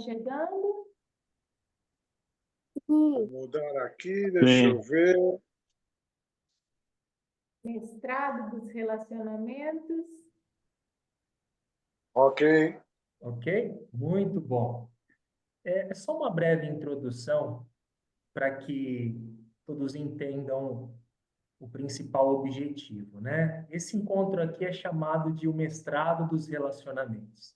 enxergando? Vou mudar aqui, deixa eu ver. Mestrado dos relacionamentos. Ok. Ok? Muito bom. É só uma breve introdução para que todos entendam o principal objetivo, né? Esse encontro aqui é chamado de o mestrado dos relacionamentos.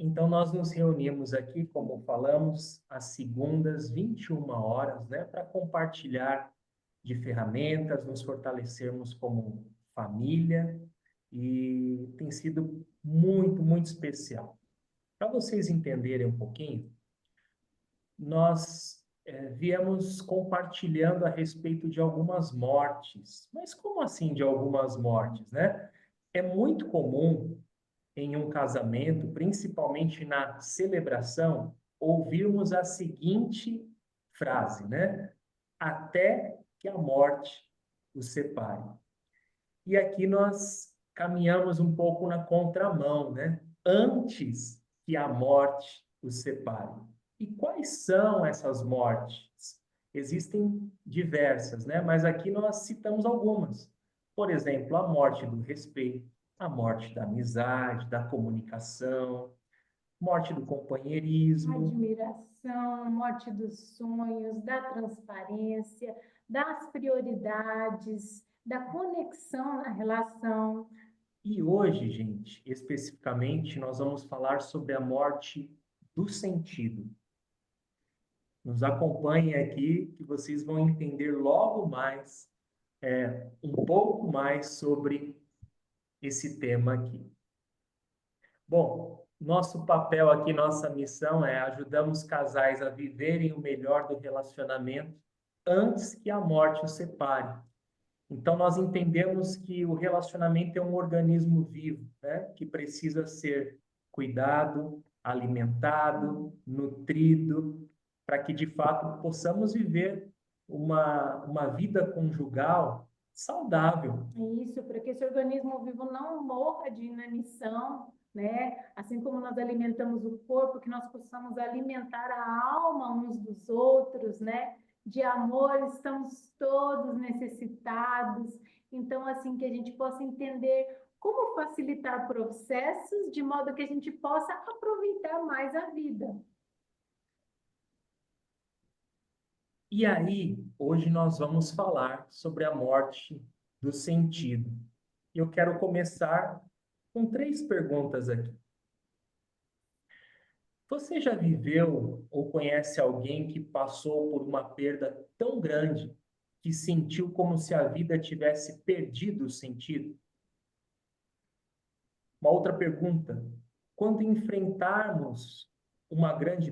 Então, nós nos reunimos aqui, como falamos, às segundas, 21 horas, né, para compartilhar de ferramentas, nos fortalecermos como família, e tem sido muito, muito especial. Para vocês entenderem um pouquinho, nós viemos compartilhando a respeito de algumas mortes. Mas como assim de algumas mortes, né? É muito comum em um casamento, principalmente na celebração, ouvirmos a seguinte frase, né? Até que a morte os separe. E aqui nós caminhamos um pouco na contramão, né? Antes que a morte os separe. E quais são essas mortes? Existem diversas, né? Mas aqui nós citamos algumas. Por exemplo, a morte do respeito, a morte da amizade, da comunicação, morte do companheirismo. Admiração, morte dos sonhos, da transparência, das prioridades, da conexão na relação. E hoje, gente, especificamente, nós vamos falar sobre a morte do sentido. Nos acompanhem aqui que vocês vão entender logo mais, um pouco mais sobre esse tema aqui. Bom, nosso papel aqui, nossa missão é ajudamos casais a viverem o melhor do relacionamento antes que a morte os separe. Então, nós entendemos que o relacionamento é um organismo vivo, né? Que precisa ser cuidado, alimentado, nutrido, para que, de fato, possamos viver uma vida conjugal saudável. Isso, para que esse organismo vivo não morra de inanição, né? Assim como nós alimentamos o corpo, que nós possamos alimentar a alma uns dos outros, né? De amor, estamos todos necessitados. Então, assim, que a gente possa entender como facilitar processos de modo que a gente possa aproveitar mais a vida. E aí, hoje nós vamos falar sobre a morte do sentido. E eu quero começar com 3 perguntas aqui. Você já viveu ou conhece alguém que passou por uma perda tão grande que sentiu como se a vida tivesse perdido o sentido? Uma outra pergunta: quando enfrentarmos uma grande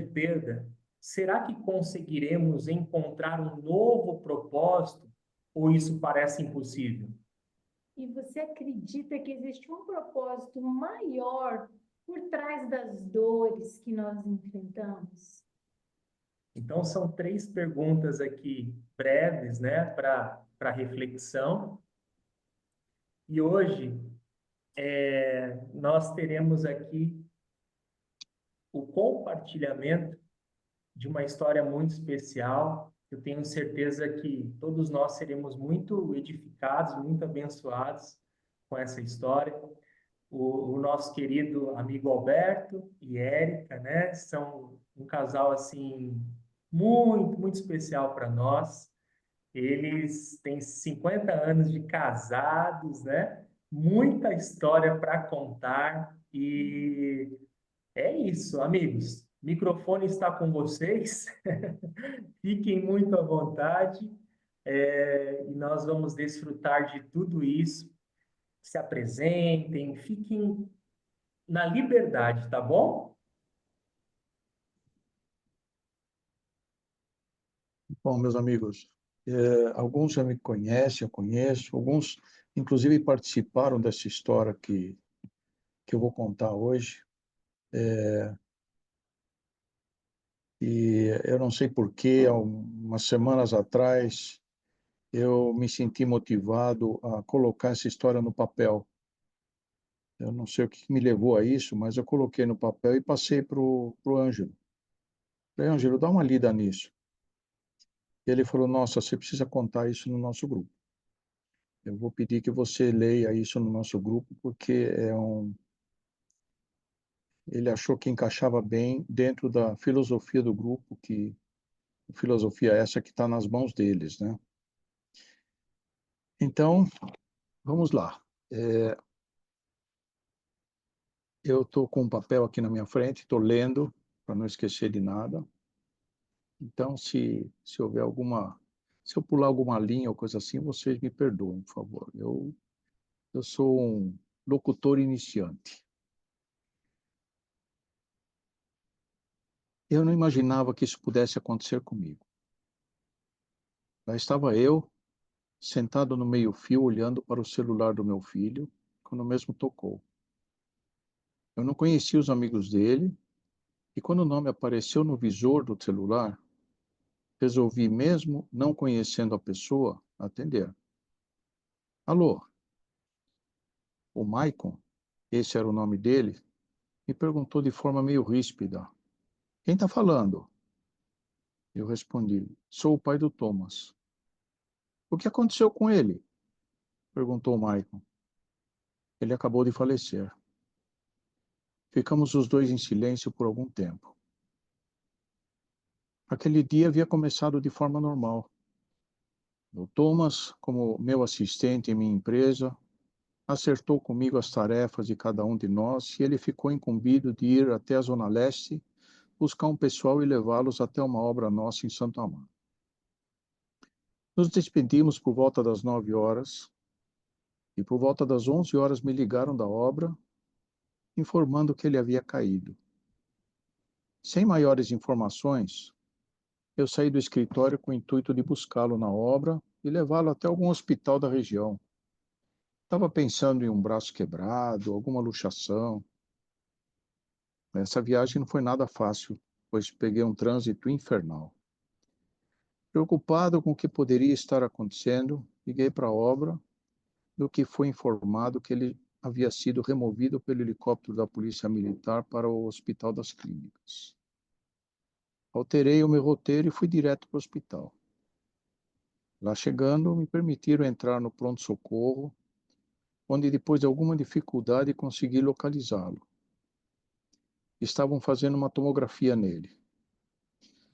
perda, será que conseguiremos encontrar um novo propósito ou isso parece impossível? E você acredita que existe um propósito maior por trás das dores que nós enfrentamos? Então, são 3 perguntas aqui breves, né, para reflexão. E hoje, nós teremos aqui o compartilhamento de uma história muito especial. Eu tenho certeza que todos nós seremos muito edificados, muito abençoados com essa história. O nosso querido amigo Alberto e Érica, né, são um casal assim muito, muito especial para nós. Eles têm 50 anos de casados, né? Muita história para contar e é isso, amigos. O microfone está com vocês. Fiquem muito à vontade, e nós vamos desfrutar de tudo isso. Se apresentem, fiquem na liberdade, tá bom? Bom, meus amigos, alguns já me conhecem, eu conheço, alguns, inclusive, participaram dessa história que eu vou contar hoje. E eu não sei por quê, há umas semanas atrás, eu me senti motivado a colocar essa história no papel. Eu não sei o que me levou a isso, mas eu coloquei no papel e passei para o Ângelo. Falei, Ângelo, dá uma lida nisso. E ele falou, nossa, você precisa contar isso no nosso grupo. Eu vou pedir que você leia isso no nosso grupo, porque ele achou que encaixava bem dentro da filosofia do grupo, que filosofia essa que está nas mãos deles, né? Então, vamos lá. Eu estou com um papel aqui na minha frente, estou lendo, para não esquecer de nada. Então, se houver alguma... Se eu pular alguma linha ou coisa assim, vocês me perdoem, por favor. Eu sou um locutor iniciante. Eu não imaginava que isso pudesse acontecer comigo. Lá estava eu, sentado no meio-fio, olhando para o celular do meu filho, quando mesmo tocou. Eu não conhecia os amigos dele, e quando o nome apareceu no visor do celular, resolvi, mesmo não conhecendo a pessoa, atender. Alô, o Maicon, esse era o nome dele, me perguntou de forma meio ríspida: quem está falando? Eu respondi: sou o pai do Thomas. O que aconteceu com ele? Perguntou o Maicon. Ele acabou de falecer. Ficamos os dois em silêncio por algum tempo. Aquele dia havia começado de forma normal. O Thomas, como meu assistente em minha empresa, acertou comigo as tarefas de cada um de nós e ele ficou incumbido de ir até a Zona Leste buscar um pessoal e levá-los até uma obra nossa em Santo Amaro. Nos despedimos por volta das 9 horas e por volta das 11 horas me ligaram da obra, informando que ele havia caído. Sem maiores informações, eu saí do escritório com o intuito de buscá-lo na obra e levá-lo até algum hospital da região. Estava pensando em um braço quebrado, alguma luxação. Essa viagem não foi nada fácil, pois peguei um trânsito infernal. Preocupado com o que poderia estar acontecendo, liguei para a obra, do que foi informado que ele havia sido removido pelo helicóptero da Polícia Militar para o Hospital das Clínicas. Alterei o meu roteiro e fui direto para o hospital. Lá chegando, me permitiram entrar no pronto-socorro, onde depois de alguma dificuldade consegui localizá-lo. Estavam fazendo uma tomografia nele.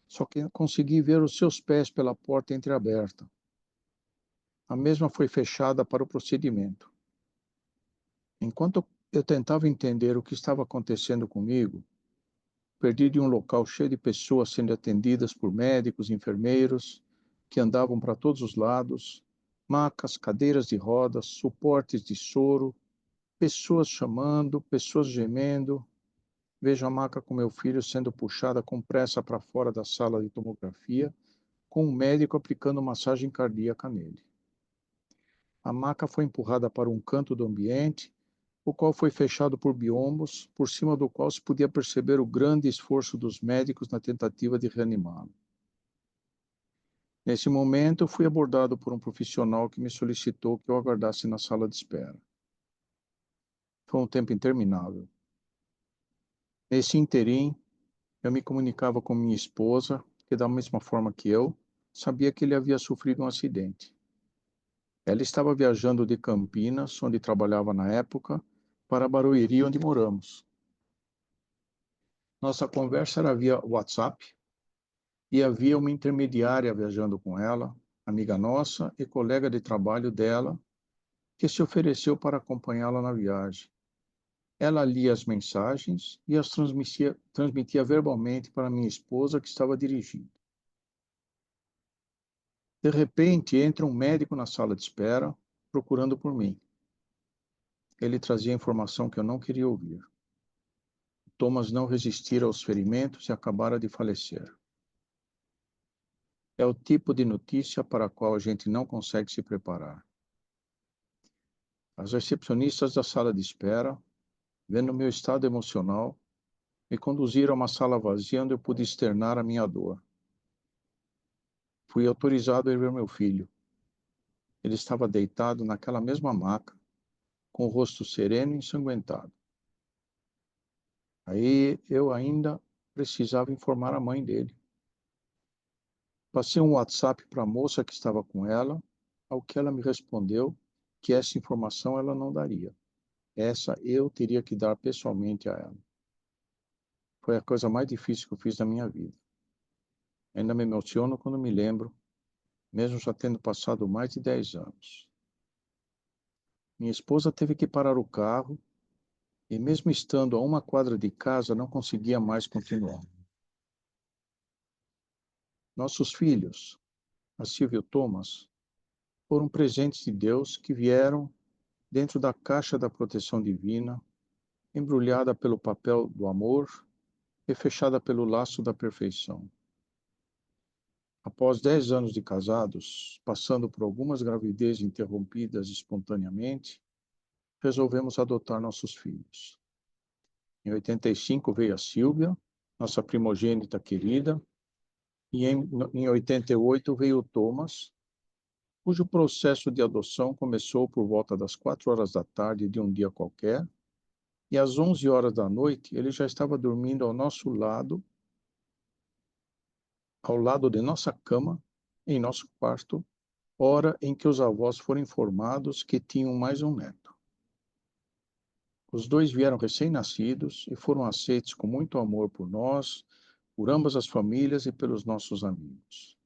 Só que consegui ver os seus pés pela porta entreaberta. A mesma foi fechada para o procedimento. Enquanto eu tentava entender o que estava acontecendo comigo, perdi de um local cheio de pessoas sendo atendidas por médicos, enfermeiros, que andavam para todos os lados, macas, cadeiras de rodas, suportes de soro, pessoas chamando, pessoas gemendo. Vejo a maca com meu filho sendo puxada com pressa para fora da sala de tomografia, com um médico aplicando massagem cardíaca nele. A maca foi empurrada para um canto do ambiente, o qual foi fechado por biombos, por cima do qual se podia perceber o grande esforço dos médicos na tentativa de reanimá-lo. Nesse momento, fui abordado por um profissional que me solicitou que eu aguardasse na sala de espera. Foi um tempo interminável. Nesse interim, eu me comunicava com minha esposa, que da mesma forma que eu, sabia que ele havia sofrido um acidente. Ela estava viajando de Campinas, onde trabalhava na época, para Barueri, onde moramos. Nossa conversa era via WhatsApp e havia uma intermediária viajando com ela, amiga nossa e colega de trabalho dela, que se ofereceu para acompanhá-la na viagem. Ela lia as mensagens e as transmitia verbalmente para minha esposa, que estava dirigindo. De repente, entra um médico na sala de espera, procurando por mim. Ele trazia informação que eu não queria ouvir. Thomas não resistira aos ferimentos e acabara de falecer. É o tipo de notícia para a qual a gente não consegue se preparar. As recepcionistas da sala de espera, vendo meu estado emocional, me conduziram a uma sala vazia onde eu pude externar a minha dor. Fui autorizado a ir ver meu filho. Ele estava deitado naquela mesma maca, com o rosto sereno e ensanguentado. Aí eu ainda precisava informar a mãe dele. Passei um WhatsApp para a moça que estava com ela, ao que ela me respondeu que essa informação ela não daria. Essa eu teria que dar pessoalmente a ela. Foi a coisa mais difícil que eu fiz na minha vida. Ainda me emociono quando me lembro, mesmo já tendo passado mais de 10 anos. Minha esposa teve que parar o carro e, mesmo estando a uma quadra de casa, não conseguia mais continuar. Nossos filhos, a Silvia e o Thomas, foram presentes de Deus que vieram dentro da caixa da proteção divina, embrulhada pelo papel do amor e fechada pelo laço da perfeição. Após 10 anos de casados, passando por algumas gravidezes interrompidas espontaneamente, resolvemos adotar nossos filhos. Em 85 veio a Silvia, nossa primogênita querida, e em 88 veio o Thomas, cujo processo de adoção começou por volta das 4 horas da tarde de um dia qualquer, e às 11 horas da noite ele já estava dormindo ao nosso lado, ao lado de nossa cama, em nosso quarto, hora em que os avós foram informados que tinham mais um neto. Os dois vieram recém-nascidos e foram aceitos com muito amor por nós, por ambas as famílias e pelos nossos amigos.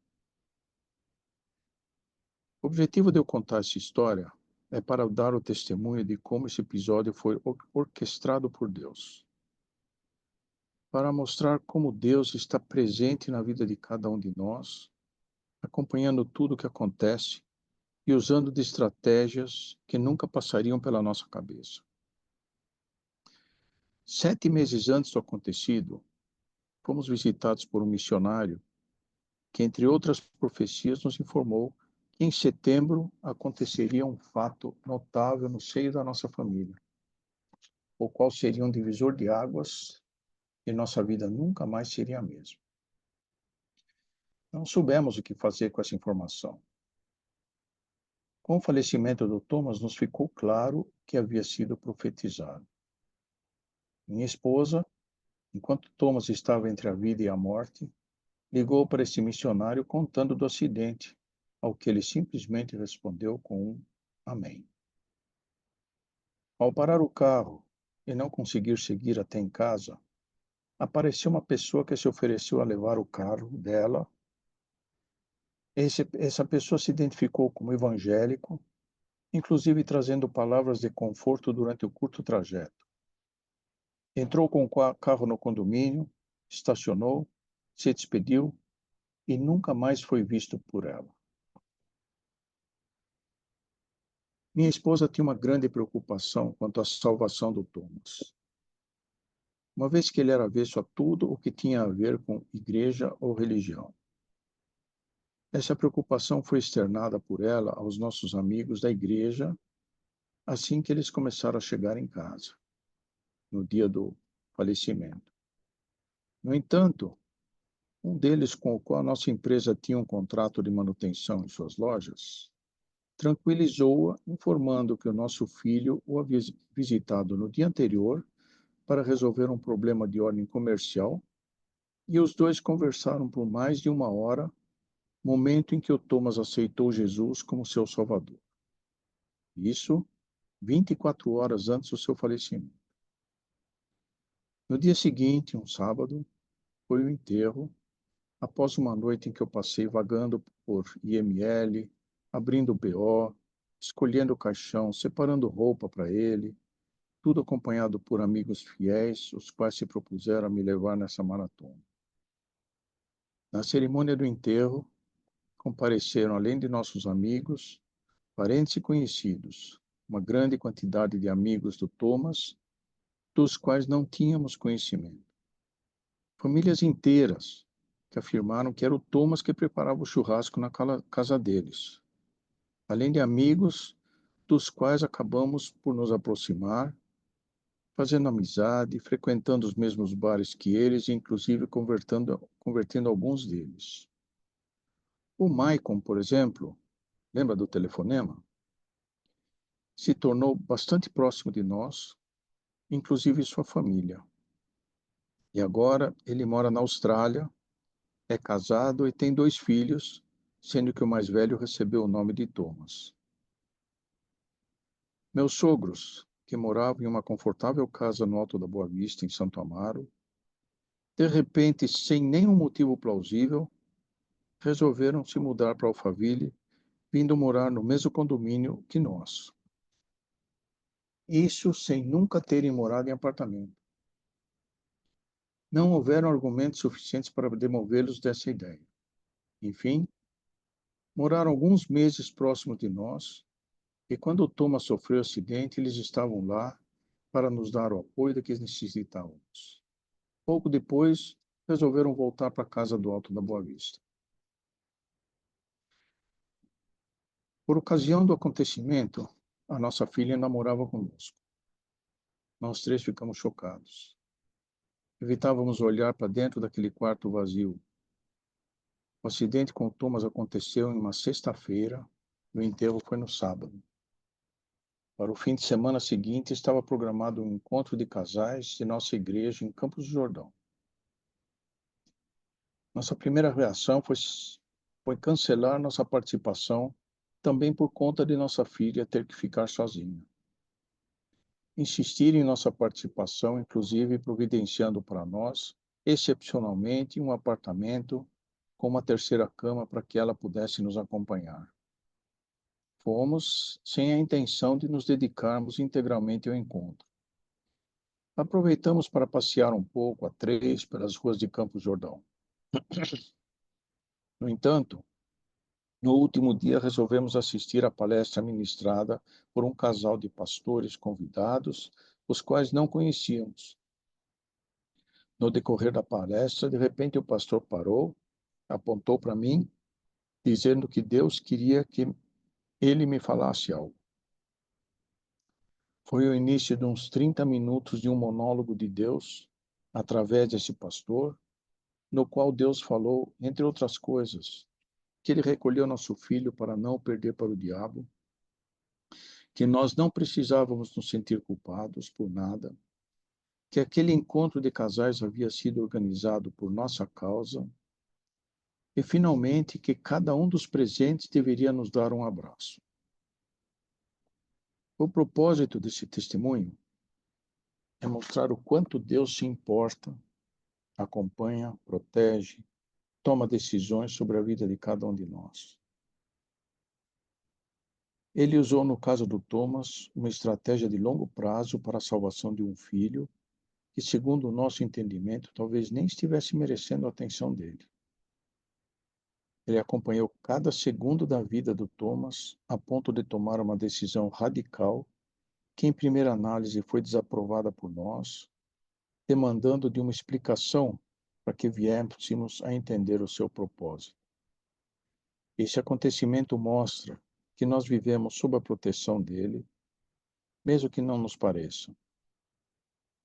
O objetivo de eu contar essa história é para dar o testemunho de como esse episódio foi orquestrado por Deus. Para mostrar como Deus está presente na vida de cada um de nós, acompanhando tudo o que acontece e usando de estratégias que nunca passariam pela nossa cabeça. 7 meses antes do acontecido, fomos visitados por um missionário que, entre outras profecias, nos informou que em setembro aconteceria um fato notável no seio da nossa família, o qual seria um divisor de águas e nossa vida nunca mais seria a mesma. Não soubemos o que fazer com essa informação. Com o falecimento do Thomas, nos ficou claro que havia sido profetizado. Minha esposa, enquanto Thomas estava entre a vida e a morte, ligou para esse missionário contando do acidente, ao que ele simplesmente respondeu com um amém. Ao parar o carro e não conseguir seguir até em casa, apareceu uma pessoa que se ofereceu a levar o carro dela. Essa pessoa se identificou como evangélico, inclusive trazendo palavras de conforto durante o curto trajeto. Entrou com o carro no condomínio, estacionou, se despediu e nunca mais foi visto por ela. Minha esposa tinha uma grande preocupação quanto à salvação do Thomas, uma vez que ele era avesso a tudo o que tinha a ver com igreja ou religião. Essa preocupação foi externada por ela aos nossos amigos da igreja assim que eles começaram a chegar em casa, no dia do falecimento. No entanto, um deles, com o qual a nossa empresa tinha um contrato de manutenção em suas lojas, tranquilizou-a, informando que o nosso filho o havia visitado no dia anterior para resolver um problema de ordem comercial, e os dois conversaram por mais de 1 hora, momento em que o Thomas aceitou Jesus como seu Salvador. Isso 24 horas antes do seu falecimento. No dia seguinte, um sábado, foi o enterro, após uma noite em que eu passei vagando por IML, abrindo o BO, escolhendo o caixão, separando roupa para ele, tudo acompanhado por amigos fiéis, os quais se propuseram a me levar nessa maratona. Na cerimônia do enterro, compareceram, além de nossos amigos, parentes e conhecidos, uma grande quantidade de amigos do Thomas, dos quais não tínhamos conhecimento. Famílias inteiras que afirmaram que era o Thomas que preparava o churrasco na casa deles, além de amigos dos quais acabamos por nos aproximar, fazendo amizade, frequentando os mesmos bares que eles e inclusive convertendo alguns deles. O Maicon, por exemplo, lembra do telefonema? se tornou bastante próximo de nós, inclusive sua família. E agora ele mora na Austrália, é casado e tem 2 filhos, sendo que o mais velho recebeu o nome de Thomas. Meus sogros, que moravam em uma confortável casa no Alto da Boa Vista, em Santo Amaro, de repente, sem nenhum motivo plausível, resolveram se mudar para Alphaville, vindo morar no mesmo condomínio que nós. Isso sem nunca terem morado em apartamento. Não houveram argumentos suficientes para demovê-los dessa ideia. Enfim, moraram alguns meses próximos de nós, e quando o Thomas sofreu acidente, eles estavam lá para nos dar o apoio que necessitávamos. Pouco depois, resolveram voltar para a casa do Alto da Boa Vista. Por ocasião do acontecimento, a nossa filha namorava conosco. Nós 3 ficamos chocados. Evitávamos olhar para dentro daquele quarto vazio. O acidente com o Thomas aconteceu em uma sexta-feira e o enterro foi no sábado. Para o fim de semana seguinte, estava programado um encontro de casais de nossa igreja em Campos do Jordão. Nossa primeira reação foi cancelar nossa participação, também por conta de nossa filha ter que ficar sozinha. Insistir em nossa participação, inclusive providenciando para nós, excepcionalmente, um apartamento com uma terceira cama para que ela pudesse nos acompanhar. Fomos sem a intenção de nos dedicarmos integralmente ao encontro. Aproveitamos para passear um pouco a 3 pelas ruas de Campos do Jordão. No entanto, no último dia resolvemos assistir à palestra ministrada por um casal de pastores convidados, os quais não conhecíamos. No decorrer da palestra, de repente o pastor parou, apontou para mim, dizendo que Deus queria que ele me falasse algo. Foi o início de uns 30 minutos de um monólogo de Deus, através desse pastor, no qual Deus falou, entre outras coisas, que ele recolheu nosso filho para não o perder para o diabo, que nós não precisávamos nos sentir culpados por nada, que aquele encontro de casais havia sido organizado por nossa causa e, finalmente, que cada um dos presentes deveria nos dar um abraço. O propósito desse testemunho é mostrar o quanto Deus se importa, acompanha, protege, toma decisões sobre a vida de cada um de nós. Ele usou, no caso do Thomas, uma estratégia de longo prazo para a salvação de um filho que, segundo o nosso entendimento, talvez nem estivesse merecendo a atenção dele. Ele acompanhou cada segundo da vida do Thomas a ponto de tomar uma decisão radical que, em primeira análise, foi desaprovada por nós, demandando de uma explicação para que viéssemos a entender o seu propósito. Esse acontecimento mostra que nós vivemos sob a proteção dele, mesmo que não nos pareça.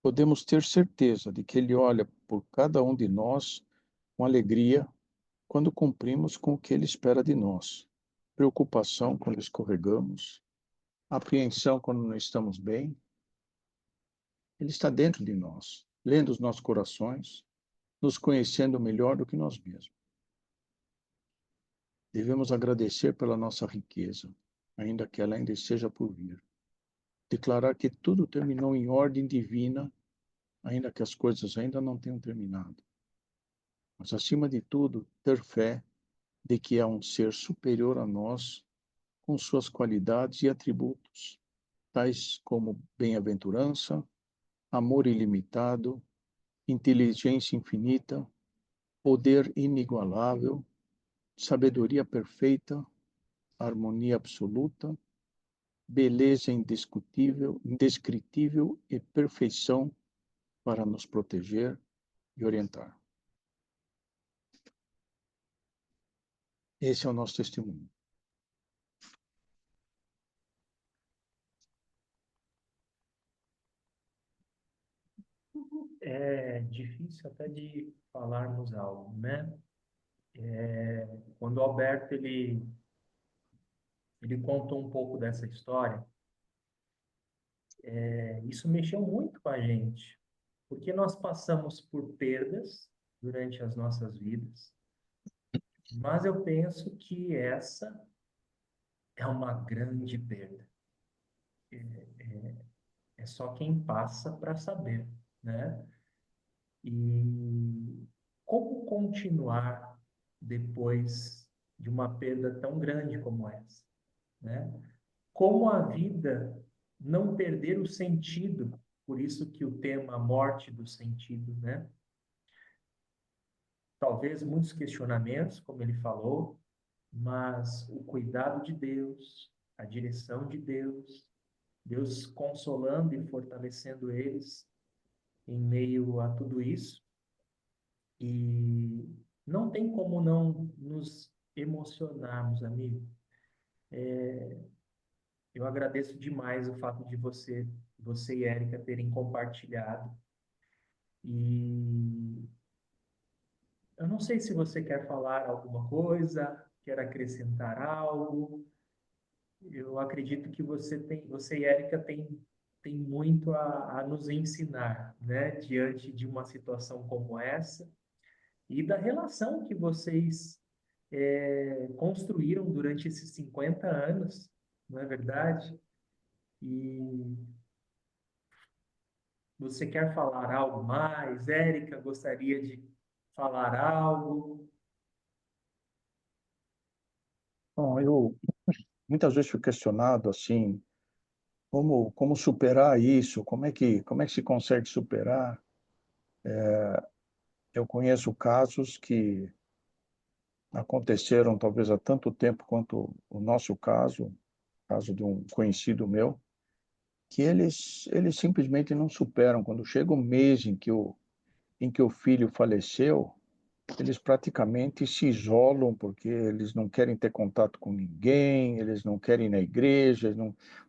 Podemos ter certeza de que ele olha por cada um de nós com alegria quando cumprimos com o que ele espera de nós, preocupação quando escorregamos, apreensão quando não estamos bem. Ele está dentro de nós, lendo os nossos corações, nos conhecendo melhor do que nós mesmos. Devemos agradecer pela nossa riqueza, ainda que ela ainda esteja por vir. Declarar que tudo terminou em ordem divina, ainda que as coisas ainda não tenham terminado. Mas, acima de tudo, ter fé de que há um ser superior a nós, com suas qualidades e atributos, tais como bem-aventurança, amor ilimitado, inteligência infinita, poder inigualável, sabedoria perfeita, harmonia absoluta, beleza indiscutível, indescritível e perfeição para nos proteger e orientar. Esse é o nosso testemunho. É difícil até de falarmos algo, né? Quando o Alberto ele contou um pouco dessa história, Isso mexeu muito com a gente, porque nós passamos por perdas durante as nossas vidas, mas eu penso que essa é uma grande perda. É só quem passa para saber, né? E como continuar depois de uma perda tão grande como essa, né? Como a vida não perder o sentido, por isso que o tema morte do sentido, né? Talvez muitos questionamentos, como ele falou, mas o cuidado de Deus, a direção de Deus, Deus consolando e fortalecendo eles em meio a tudo isso. E não tem como não nos emocionarmos, amigo. Eu agradeço demais o fato de você e Érica terem compartilhado. E eu não sei se você quer falar alguma coisa, quer acrescentar algo. Eu acredito que você e Érica tem muito a nos ensinar, né, diante de uma situação como essa e da relação que vocês construíram durante esses 50 anos, não é verdade? E você quer falar algo mais? Érica gostaria de falar algo? Bom, eu muitas vezes fui questionado assim, como superar isso, como é que se consegue superar? Eu conheço casos que aconteceram talvez há tanto tempo quanto o nosso caso de um conhecido meu, que eles simplesmente não superam. Quando chega o mês em que o filho faleceu, eles praticamente se isolam porque eles não querem ter contato com ninguém, eles não querem ir na igreja,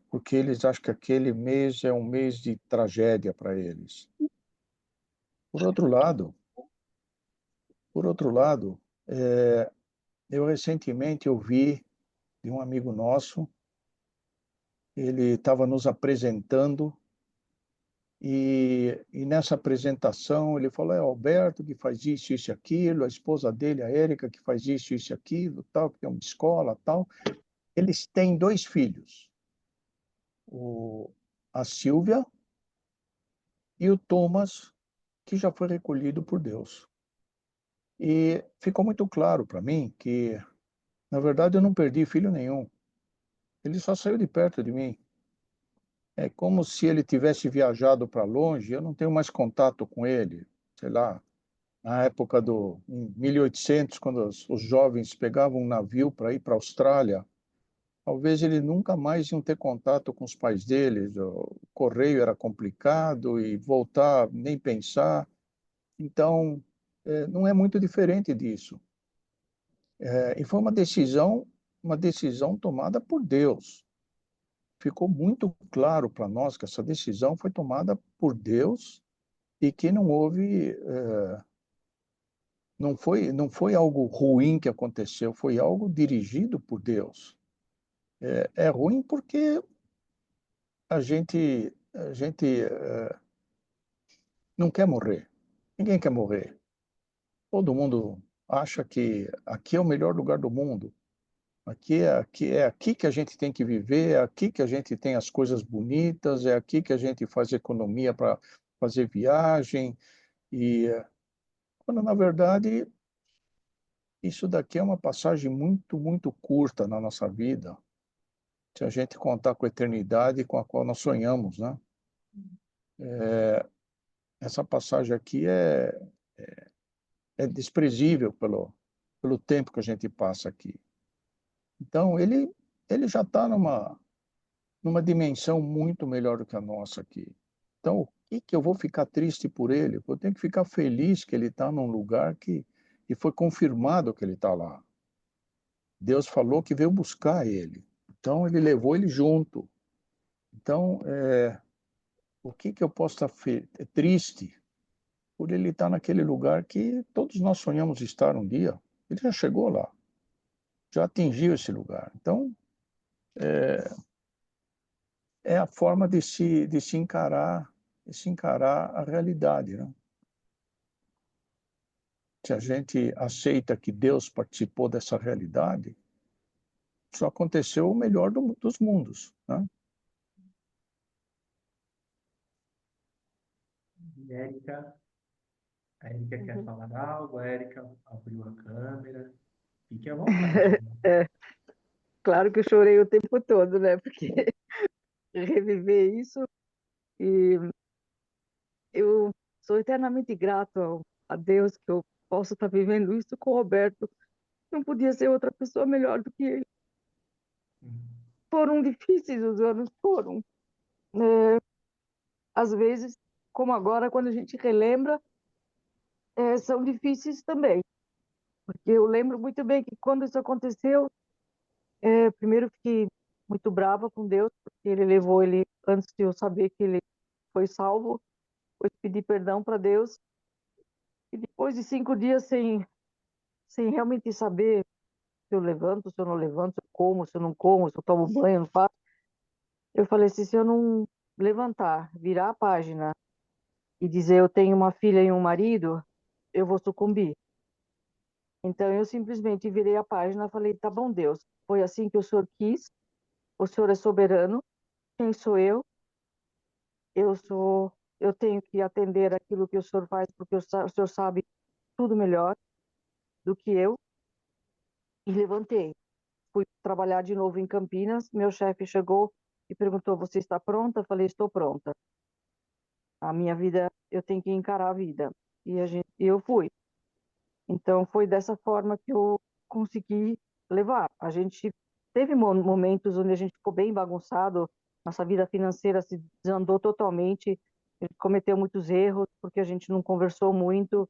porque eles acham que aquele mês é um mês de tragédia para eles. Por outro lado, por outro lado, eu recentemente ouvi de um amigo nosso, ele estava nos apresentando e nessa apresentação ele falou, é o Alberto que faz isso, isso e aquilo, a esposa dele, a Érica, que faz isso, isso e aquilo, tal, que tem uma escola, tal. Eles têm 2 filhos, a Silvia e o Thomas, que já foi recolhido por Deus. E ficou muito claro para mim que, na verdade, eu não perdi filho nenhum. Ele só saiu de perto de mim. É como se ele tivesse viajado para longe, eu não tenho mais contato com ele. Sei lá, na época em 1800, quando os jovens pegavam um navio para ir para a Austrália, talvez eles nunca mais iam ter contato com os pais deles, o correio era complicado e voltar, nem pensar. Então, não é muito diferente disso. E foi uma decisão tomada por Deus. Ficou muito claro para nós que essa decisão foi tomada por Deus e que não houve, não foi algo ruim que aconteceu, foi algo dirigido por Deus. É ruim porque a gente não quer morrer. Ninguém quer morrer. Todo mundo acha que aqui é o melhor lugar do mundo. Aqui que a gente tem que viver, é aqui que a gente tem as coisas bonitas, é aqui que a gente faz economia para fazer viagem. E quando, na verdade, isso daqui é uma passagem muito, muito curta na nossa vida, se a gente contar com a eternidade com a qual nós sonhamos, né? Essa passagem aqui é desprezível pelo tempo que a gente passa aqui. Então, ele já está numa dimensão muito melhor do que a nossa aqui. Então, o que eu vou ficar triste por ele? Eu tenho que ficar feliz que ele está num lugar que foi confirmado que ele está lá. Deus falou que veio buscar ele. Então, ele levou ele junto. Então, o que eu posso estar triste por ele estar naquele lugar que todos nós sonhamos estar um dia? Ele já chegou lá, já atingiu esse lugar. Então, é a forma de se encarar a realidade, né? Se a gente aceita que Deus participou dessa realidade, só aconteceu o melhor dos mundos, né? Érica, a Érica quer Uhum. falar algo, a Érica abriu a câmera. Fique à vontade. É, claro que eu chorei o tempo todo, né? Porque reviver isso, e eu sou eternamente grato a Deus que eu posso estar vivendo isso com o Roberto. Não podia ser outra pessoa melhor do que ele. Foram difíceis os anos, foram. Às vezes, como agora, quando a gente relembra, são difíceis também. Porque eu lembro muito bem que quando isso aconteceu, primeiro fiquei muito brava com Deus, porque ele levou ele antes de eu saber que ele foi salvo, depois pedi perdão para Deus, e depois de 5 dias sem realmente saber se eu levanto, se eu não levanto, se eu como, se eu não como, se eu tomo banho, não faço, eu falei assim, se eu não levantar, virar a página e dizer eu tenho uma filha e um marido, eu vou sucumbir. Então eu simplesmente virei a página e falei, tá bom, Deus, foi assim que o Senhor quis, o Senhor é soberano, quem sou eu? Eu tenho que atender aquilo que o Senhor faz, porque o Senhor sabe tudo melhor do que eu. E levantei. Fui trabalhar de novo em Campinas. Meu chefe chegou e perguntou: Você está pronta? Eu falei: Estou pronta. A minha vida, eu tenho que encarar a vida. E eu fui. Então, foi dessa forma que eu consegui levar. A gente teve momentos onde a gente ficou bem bagunçado, nossa vida financeira se desandou totalmente, a gente cometeu muitos erros, porque a gente não conversou muito.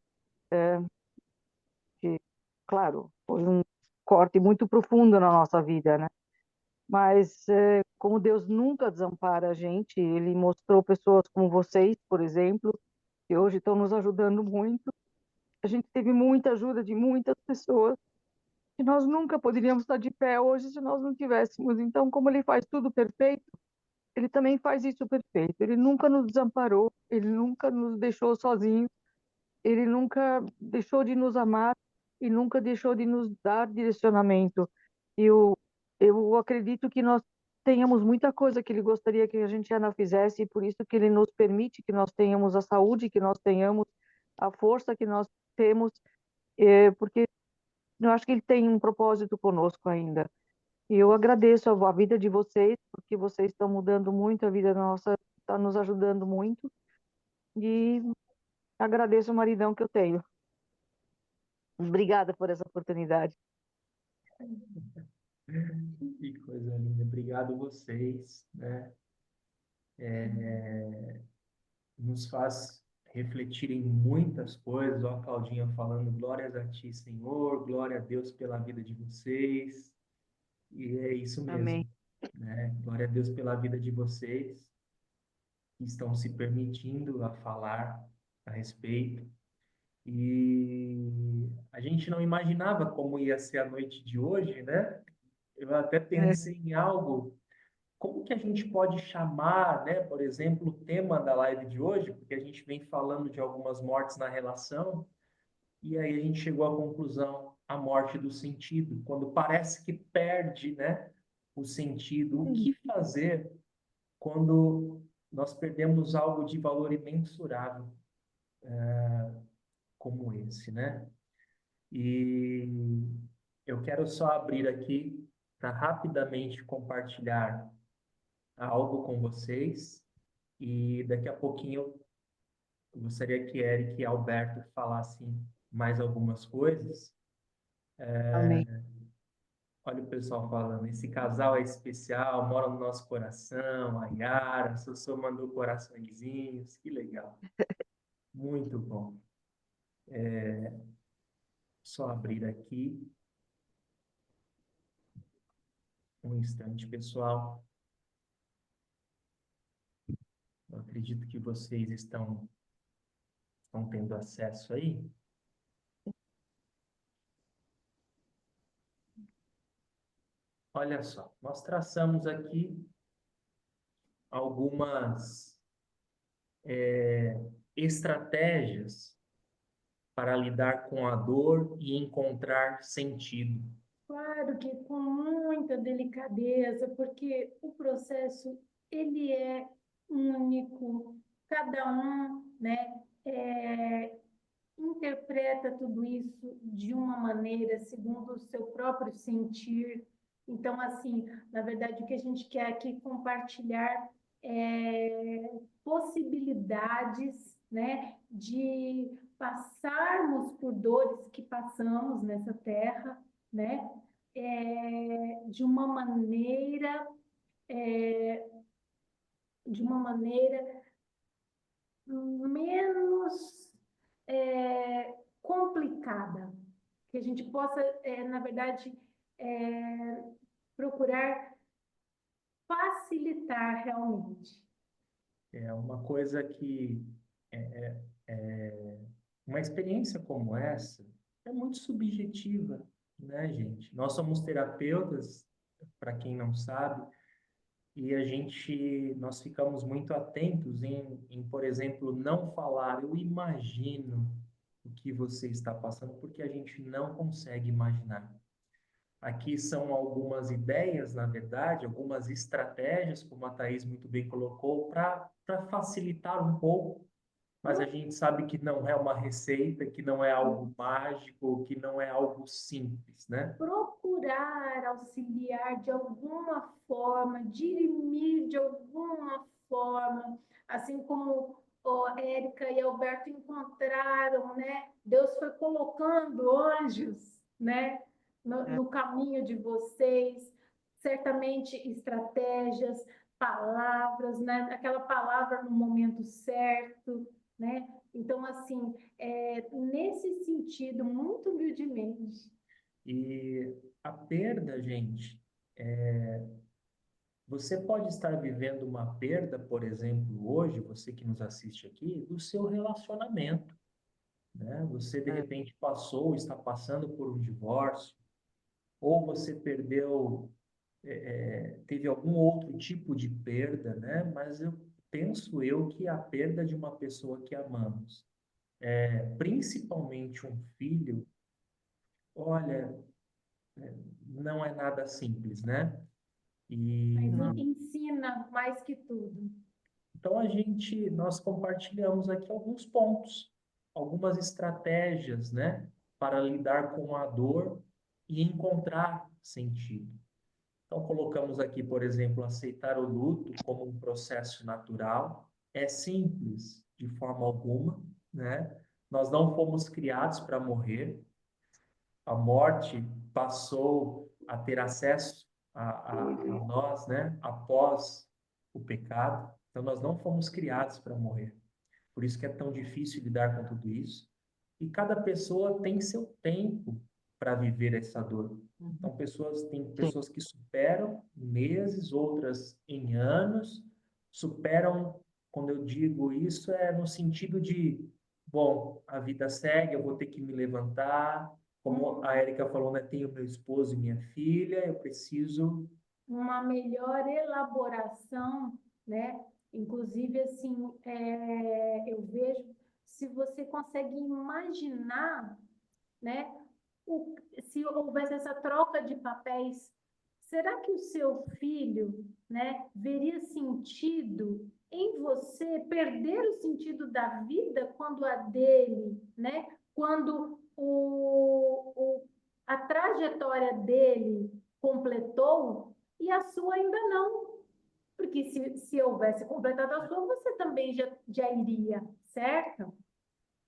Que, claro, foi um corte muito profundo na nossa vida, né? Mas, como Deus nunca desampara a gente, Ele mostrou pessoas como vocês, por exemplo, que hoje estão nos ajudando muito. A gente teve muita ajuda de muitas pessoas que nós nunca poderíamos estar de pé hoje se nós não tivéssemos. Então, como Ele faz tudo perfeito, Ele também faz isso perfeito. Ele nunca nos desamparou, Ele nunca nos deixou sozinhos, Ele nunca deixou de nos amar e nunca deixou de nos dar direcionamento. Eu, eu acredito que nós tenhamos muita coisa que Ele gostaria que a gente ainda fizesse, e por isso que Ele nos permite que nós tenhamos a saúde, que nós tenhamos a força que nós temos, porque eu acho que Ele tem um propósito conosco ainda. E eu agradeço a vida de vocês, porque vocês estão mudando muito a vida nossa, está nos ajudando muito, e agradeço o maridão que eu tenho. Obrigada por essa oportunidade. Que coisa linda. Obrigado vocês, né? Nos faz refletir em muitas coisas. Ó, a Claudinha falando, glórias a ti, Senhor, glória a Deus pela vida de vocês. E é isso Amém. mesmo, né? Glória a Deus pela vida de vocês que estão se permitindo a falar a respeito. E a gente não imaginava como ia ser a noite de hoje, né? Eu até É, pensei em algo, como que a gente pode chamar, né, por exemplo, o tema da live de hoje, porque a gente vem falando de algumas mortes na relação, e aí a gente chegou à conclusão, a morte do sentido, quando parece que perde, né, o sentido. O que fazer quando nós perdemos algo de valor imensurável como esse, né? E eu quero só abrir aqui para rapidamente compartilhar algo com vocês e daqui a pouquinho eu gostaria que Eric e Alberto falassem mais algumas coisas. amém. Olha o pessoal falando, esse casal é especial, mora no nosso coração, a Yara, a Sossô mandou coraçõezinhos, que legal. Muito bom. Só abrir aqui um instante, pessoal. Eu acredito que vocês estão tendo acesso aí. Olha só, nós traçamos aqui algumas estratégias para lidar com a dor e encontrar sentido. Claro que com muita delicadeza, porque o processo ele é único, cada um, né, interpreta tudo isso de uma maneira segundo o seu próprio sentir. Então, assim, na verdade, o que a gente quer aqui compartilhar possibilidades, né, de passarmos por dores que passamos nessa terra, né, de uma maneira, é, de uma maneira menos complicada, que a gente possa, na verdade, procurar facilitar realmente. É uma coisa que uma experiência como essa é muito subjetiva, né, gente? Nós somos terapeutas, para quem não sabe, e nós ficamos muito atentos por exemplo, não falar, eu imagino o que você está passando, porque a gente não consegue imaginar. Aqui são algumas ideias, na verdade, algumas estratégias, como a Thaís muito bem colocou, para facilitar um pouco, mas a gente sabe que não é uma receita, que não é algo mágico, que não é algo simples, né? Procurar auxiliar de alguma forma, dirimir de alguma forma, assim como Érica e Alberto encontraram, né? Deus foi colocando anjos, né? No caminho de vocês, certamente estratégias, palavras, né? Aquela palavra no momento certo, né? Então, assim, nesse sentido, muito humildemente, E a perda, gente, você pode estar vivendo uma perda, por exemplo, hoje, você que nos assiste aqui, do seu relacionamento, né? Você, de repente, está passando por um divórcio, ou você teve algum outro tipo de perda, né? Mas penso eu que a perda de uma pessoa que amamos, principalmente um filho, olha, não é nada simples, né? E mas ensina mais que tudo. então nós compartilhamos aqui alguns pontos, algumas estratégias, né, para lidar com a dor e encontrar sentido. Então colocamos aqui, por exemplo, aceitar o luto como um processo natural. É simples de forma alguma, né? Nós não fomos criados para morrer. A morte passou a ter acesso a nós, né, após o pecado. Então, nós não fomos criados para morrer. Por isso que é tão difícil lidar com tudo isso. E cada pessoa tem seu tempo para viver essa dor. Então, tem Sim. pessoas que superam em meses, outras em anos. Superam, quando eu digo isso, é no sentido de, bom, a vida segue, eu vou ter que me levantar. Como a Érica falou, né, tenho meu esposo e minha filha, eu preciso. Uma melhor elaboração, né? Inclusive, assim, eu vejo se você consegue imaginar, né? Se houvesse essa troca de papéis, será que o seu filho, né, veria sentido em você perder o sentido da vida quando a dele, né? Quando a trajetória dele completou e a sua ainda não. Porque se houvesse completado a sua, você também já iria, certo?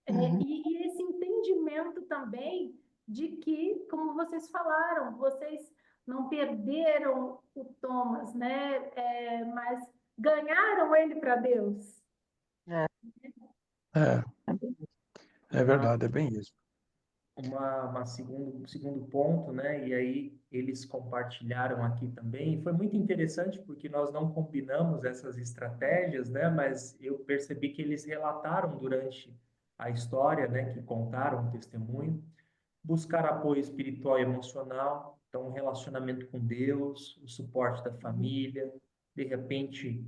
E esse entendimento também de que, como vocês falaram, vocês não perderam o Thomas, né? Mas ganharam ele para Deus. É, É, é bem isso. é Uma, verdade, é bem isso. segundo ponto, né? E aí eles compartilharam aqui também. Foi muito interessante porque nós não combinamos essas estratégias, né? Mas eu percebi que eles relataram durante a história, né? Que contaram o testemunho, buscar apoio espiritual e emocional, então um relacionamento com Deus, o suporte da família, de repente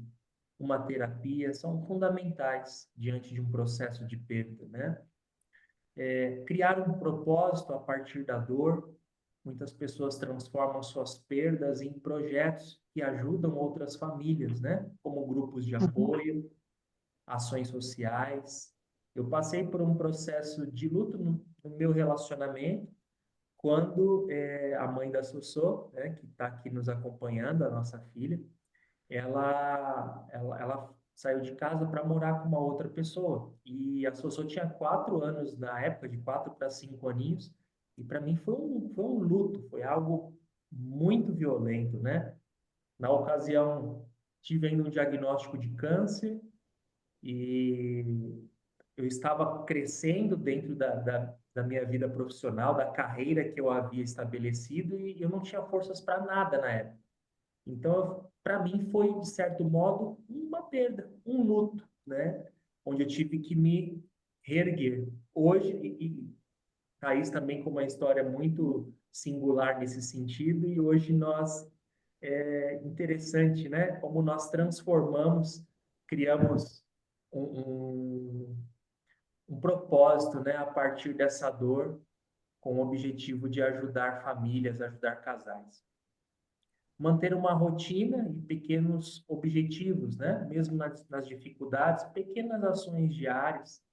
uma terapia, são fundamentais diante de um processo de perda, né? Criar um propósito a partir da dor. Muitas pessoas transformam suas perdas em projetos que ajudam outras famílias, né? Como grupos de apoio, ações sociais. Eu passei por um processo de luto no meu relacionamento, quando a mãe da Sossô, né, que está aqui nos acompanhando, a nossa filha, ela saiu de casa para morar com uma outra pessoa. E a Sossô tinha 4 anos na época, de 4 para 5 aninhos, e para mim foi um luto, foi algo muito violento, né? Na ocasião, tive ainda um diagnóstico de câncer e eu estava crescendo dentro da minha vida profissional, da carreira que eu havia estabelecido, e eu não tinha forças para nada na época. Então, para mim, foi, de certo modo, uma perda, um luto, né? Onde eu tive que me reerguer. Hoje, e Thaís também com uma história muito singular nesse sentido, e hoje interessante, né? Como nós transformamos, criamos um propósito, né? A partir dessa dor, com o objetivo de ajudar famílias, ajudar casais. Manter uma rotina e pequenos objetivos, né? Mesmo nas dificuldades, pequenas ações diárias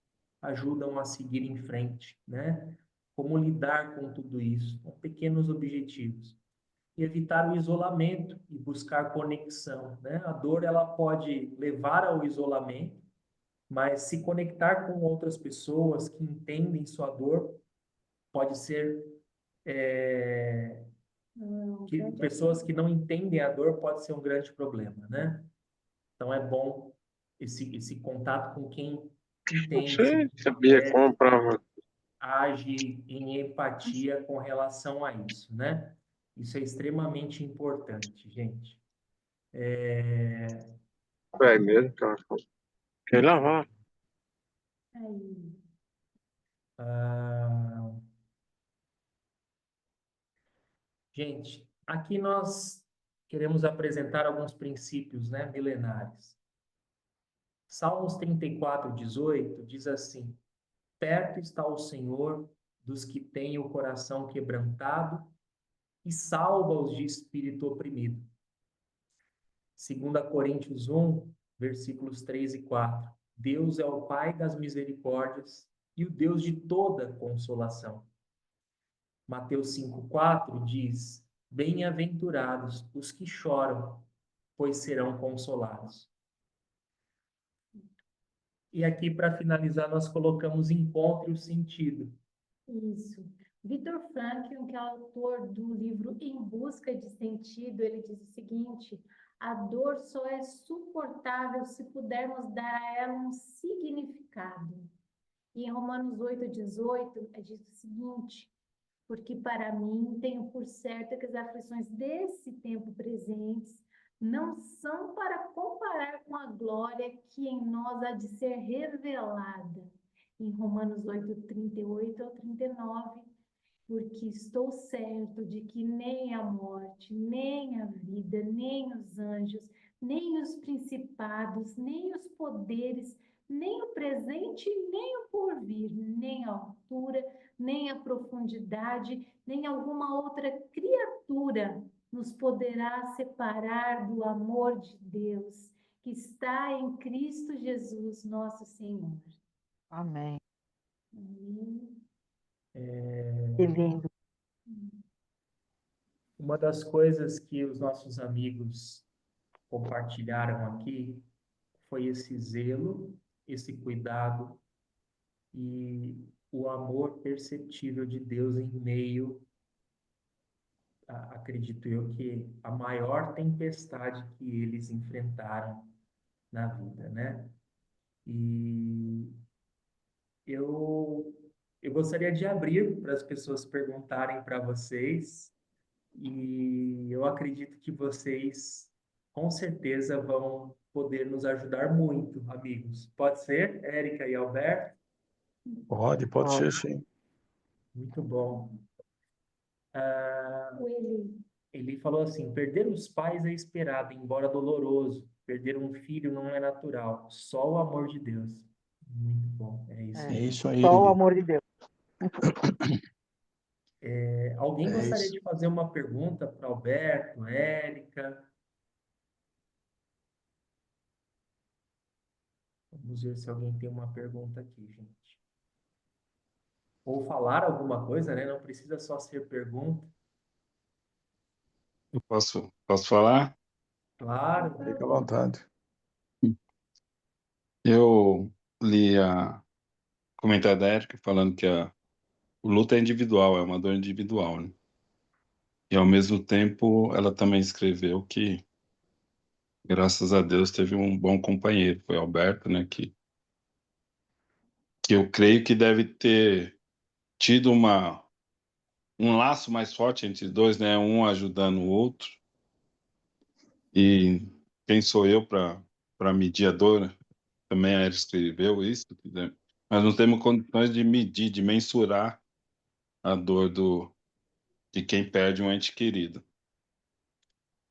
ajudam a seguir em frente, né? Como lidar com tudo isso, com pequenos objetivos. E evitar o isolamento e buscar conexão, né? A dor, ela pode levar ao isolamento, mas se conectar com outras pessoas que entendem sua dor pode ser que pessoas que não entendem a dor pode ser um grande problema, né? Então é bom esse contato com quem entende, Você se sabia como para age em empatia com relação a isso, né? Isso é extremamente importante, gente. é mesmo, cara? Quer lavar? Aí. Ah, gente, aqui nós queremos apresentar alguns princípios, né, milenares. Salmos 34:18 diz assim: perto está o Senhor dos que têm o coração quebrantado e salva-os de espírito oprimido. 2 Coríntios 1, versículos 3 e 4. Deus é o Pai das misericórdias e o Deus de toda consolação. Mateus 5:4 diz: bem-aventurados os que choram, pois serão consolados. E aqui, para finalizar, nós colocamos encontre o sentido. Isso. Victor Frankl, que é autor do livro Em Busca de Sentido, ele diz o seguinte: a dor só é suportável se pudermos dar a ela um significado. E em Romanos 8:18, diz o seguinte: porque para mim tenho por certo que as aflições desse tempo presentes não são para comparar com a glória que em nós há de ser revelada. Em Romanos 8:38 ao 39, porque estou certo de que nem a morte, nem a vida, nem os anjos, nem os principados, nem os poderes, nem o presente, nem o porvir, nem a altura, nem a profundidade, nem alguma outra criatura nos poderá separar do amor de Deus que está em Cristo Jesus, nosso Senhor. Amém. Amém. Que lindo. Uma das coisas que os nossos amigos compartilharam aqui foi esse zelo, esse cuidado e o amor perceptível de Deus em meio, acredito eu, que a maior tempestade que eles enfrentaram na vida, né? E eu, eu gostaria de abrir para as pessoas perguntarem para vocês, e eu acredito que vocês, com certeza, vão poder nos ajudar muito, amigos. Pode ser, Érica e Alberto? Pode ser sim. Muito bom. O Eli. Ele falou assim: perder os pais é esperado, embora doloroso. perder um filho não é natural, só o amor de Deus. Muito bom, é isso É mesmo. isso aí, Só o Eli. amor de Deus. Alguém É gostaria isso. de fazer uma pergunta para Alberto, Érica? Vamos ver se alguém tem uma pergunta aqui, gente. Ou falar alguma coisa, né? Não precisa só ser pergunta. Eu posso falar? Claro. Fica à vontade. Eu li a comentário da Érica falando que o luto é individual, é uma dor individual, né? E ao mesmo tempo, ela também escreveu que, graças a Deus, teve um bom companheiro, foi Alberto, né? Que eu creio que deve ter tido um laço mais forte entre os dois, né? Um ajudando o outro. E quem sou eu para medir a dor, né? Também a Érica escreveu isso, né? Mas não temos condições de medir, de mensurar a dor de quem perde um ente querido.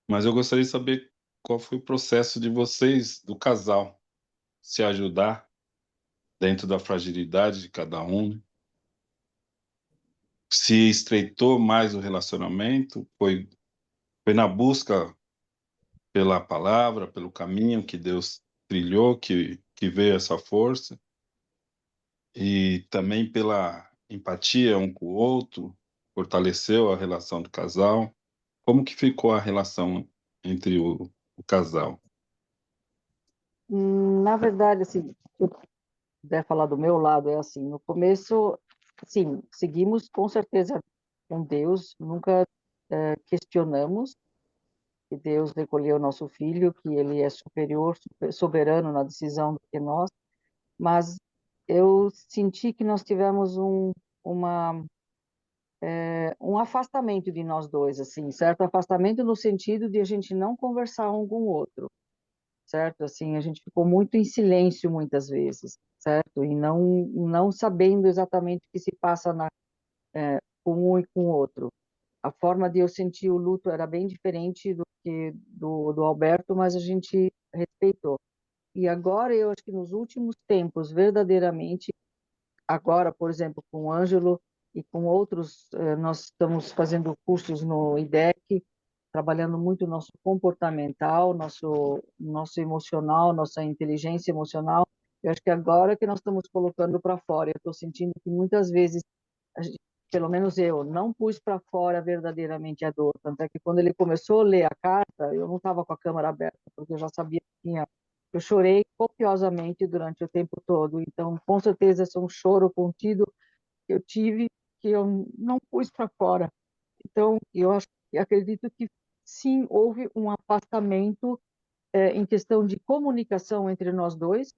Mas eu gostaria de saber qual foi o processo de vocês, do casal, se ajudar dentro da fragilidade de cada um, né? Se estreitou mais o relacionamento, foi na busca pela palavra, pelo caminho que Deus trilhou, que veio essa força, e também pela empatia um com o outro, fortaleceu a relação do casal. Como que ficou a relação entre o casal? Na verdade, assim, se eu puder falar do meu lado, é assim, no começo, sim, seguimos com certeza com Deus, nunca questionamos que Deus recolheu nosso filho, que ele é superior, soberano na decisão do que nós, mas eu senti que nós tivemos uma, um afastamento de nós dois, assim, certo? Afastamento no sentido de a gente não conversar um com o outro, certo? Assim, a gente ficou muito em silêncio muitas vezes, certo? E não sabendo exatamente o que se passa com um e com o outro. A forma de eu sentir o luto era bem diferente do que do Alberto, mas a gente respeitou. E agora eu acho que nos últimos tempos, verdadeiramente, agora, por exemplo, com o Ângelo e com outros, nós estamos fazendo cursos no IDEC, trabalhando muito nosso comportamental, nosso emocional, nossa inteligência emocional. Eu acho que agora que nós estamos colocando para fora, eu estou sentindo que muitas vezes a gente, pelo menos eu, não pus para fora verdadeiramente a dor. Tanto é que quando ele começou a ler a carta, eu não estava com a câmera aberta, porque eu já sabia que tinha. Eu chorei copiosamente durante o tempo todo. Então, com certeza, esse é um choro contido que eu tive, que eu não pus para fora. Então, eu acredito que sim, houve um afastamento em questão de comunicação entre nós dois,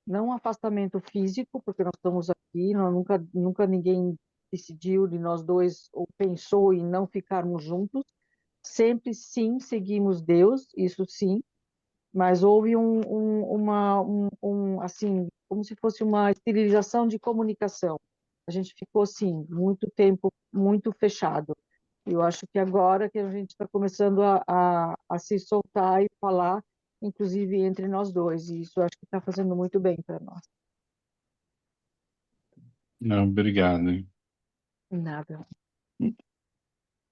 não um afastamento físico, porque nós estamos aqui, nunca ninguém decidiu de nós dois ou pensou em não ficarmos juntos. Sempre sim seguimos Deus, isso sim, mas houve assim, como se fosse uma esterilização de comunicação. A gente ficou assim muito tempo muito fechado. Eu acho que agora que a gente está começando a se soltar e falar, inclusive entre nós dois, e isso eu acho que está fazendo muito bem para nós. Não, obrigado, hein? Nada.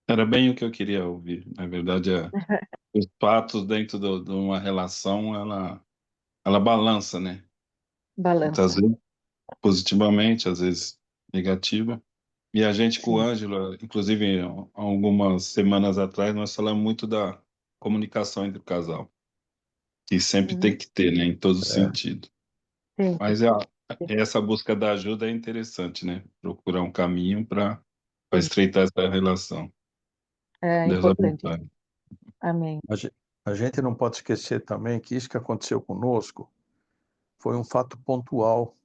Era bem o que eu queria ouvir. Na verdade, os fatos dentro de uma relação, ela balança, né? Muitas Balança. vezes positivamente, às vezes negativa. E a gente com o Sim. Ângelo, inclusive, há algumas semanas atrás, nós falamos muito da comunicação entre o casal, que sempre Uhum. tem que ter, né? Em todo É, sentido. Tem que Mas essa busca da ajuda é interessante, né? Procurar um caminho para ter. estreitar essa relação. É Deus importante. abençoe. Amém. a gente não pode esquecer também que isso que aconteceu conosco foi um fato pontual,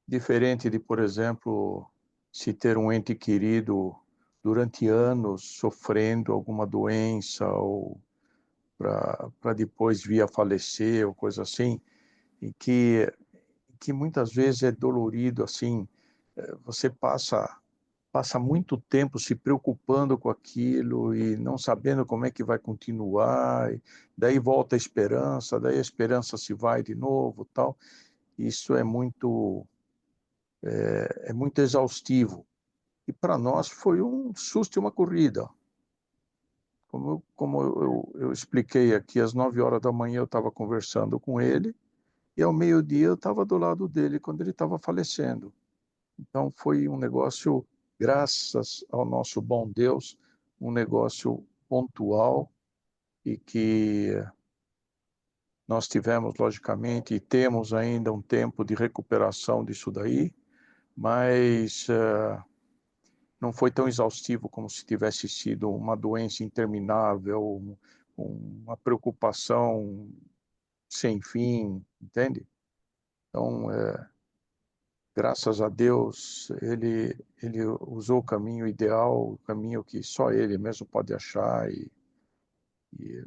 diferente de, por exemplo, se ter um ente querido durante anos sofrendo alguma doença ou para depois vir a falecer ou coisa assim, e que muitas vezes é dolorido assim, você passa passa muito tempo se preocupando com aquilo e não sabendo como é que vai continuar, e daí volta a esperança, daí a esperança se vai de novo, tal. Isso é muito exaustivo. E para nós foi um susto e uma corrida. Como eu expliquei aqui, às 9 horas da manhã eu estava conversando com ele, e ao meio-dia eu estava do lado dele quando ele estava falecendo. Então foi um negócio, graças ao nosso bom Deus, um negócio pontual e que nós tivemos, logicamente, e temos ainda um tempo de recuperação disso daí, mas não foi tão exaustivo como se tivesse sido uma doença interminável, uma preocupação sem fim, entende? Então, graças a Deus, ele usou o caminho ideal, o caminho que só ele mesmo pode achar, e, e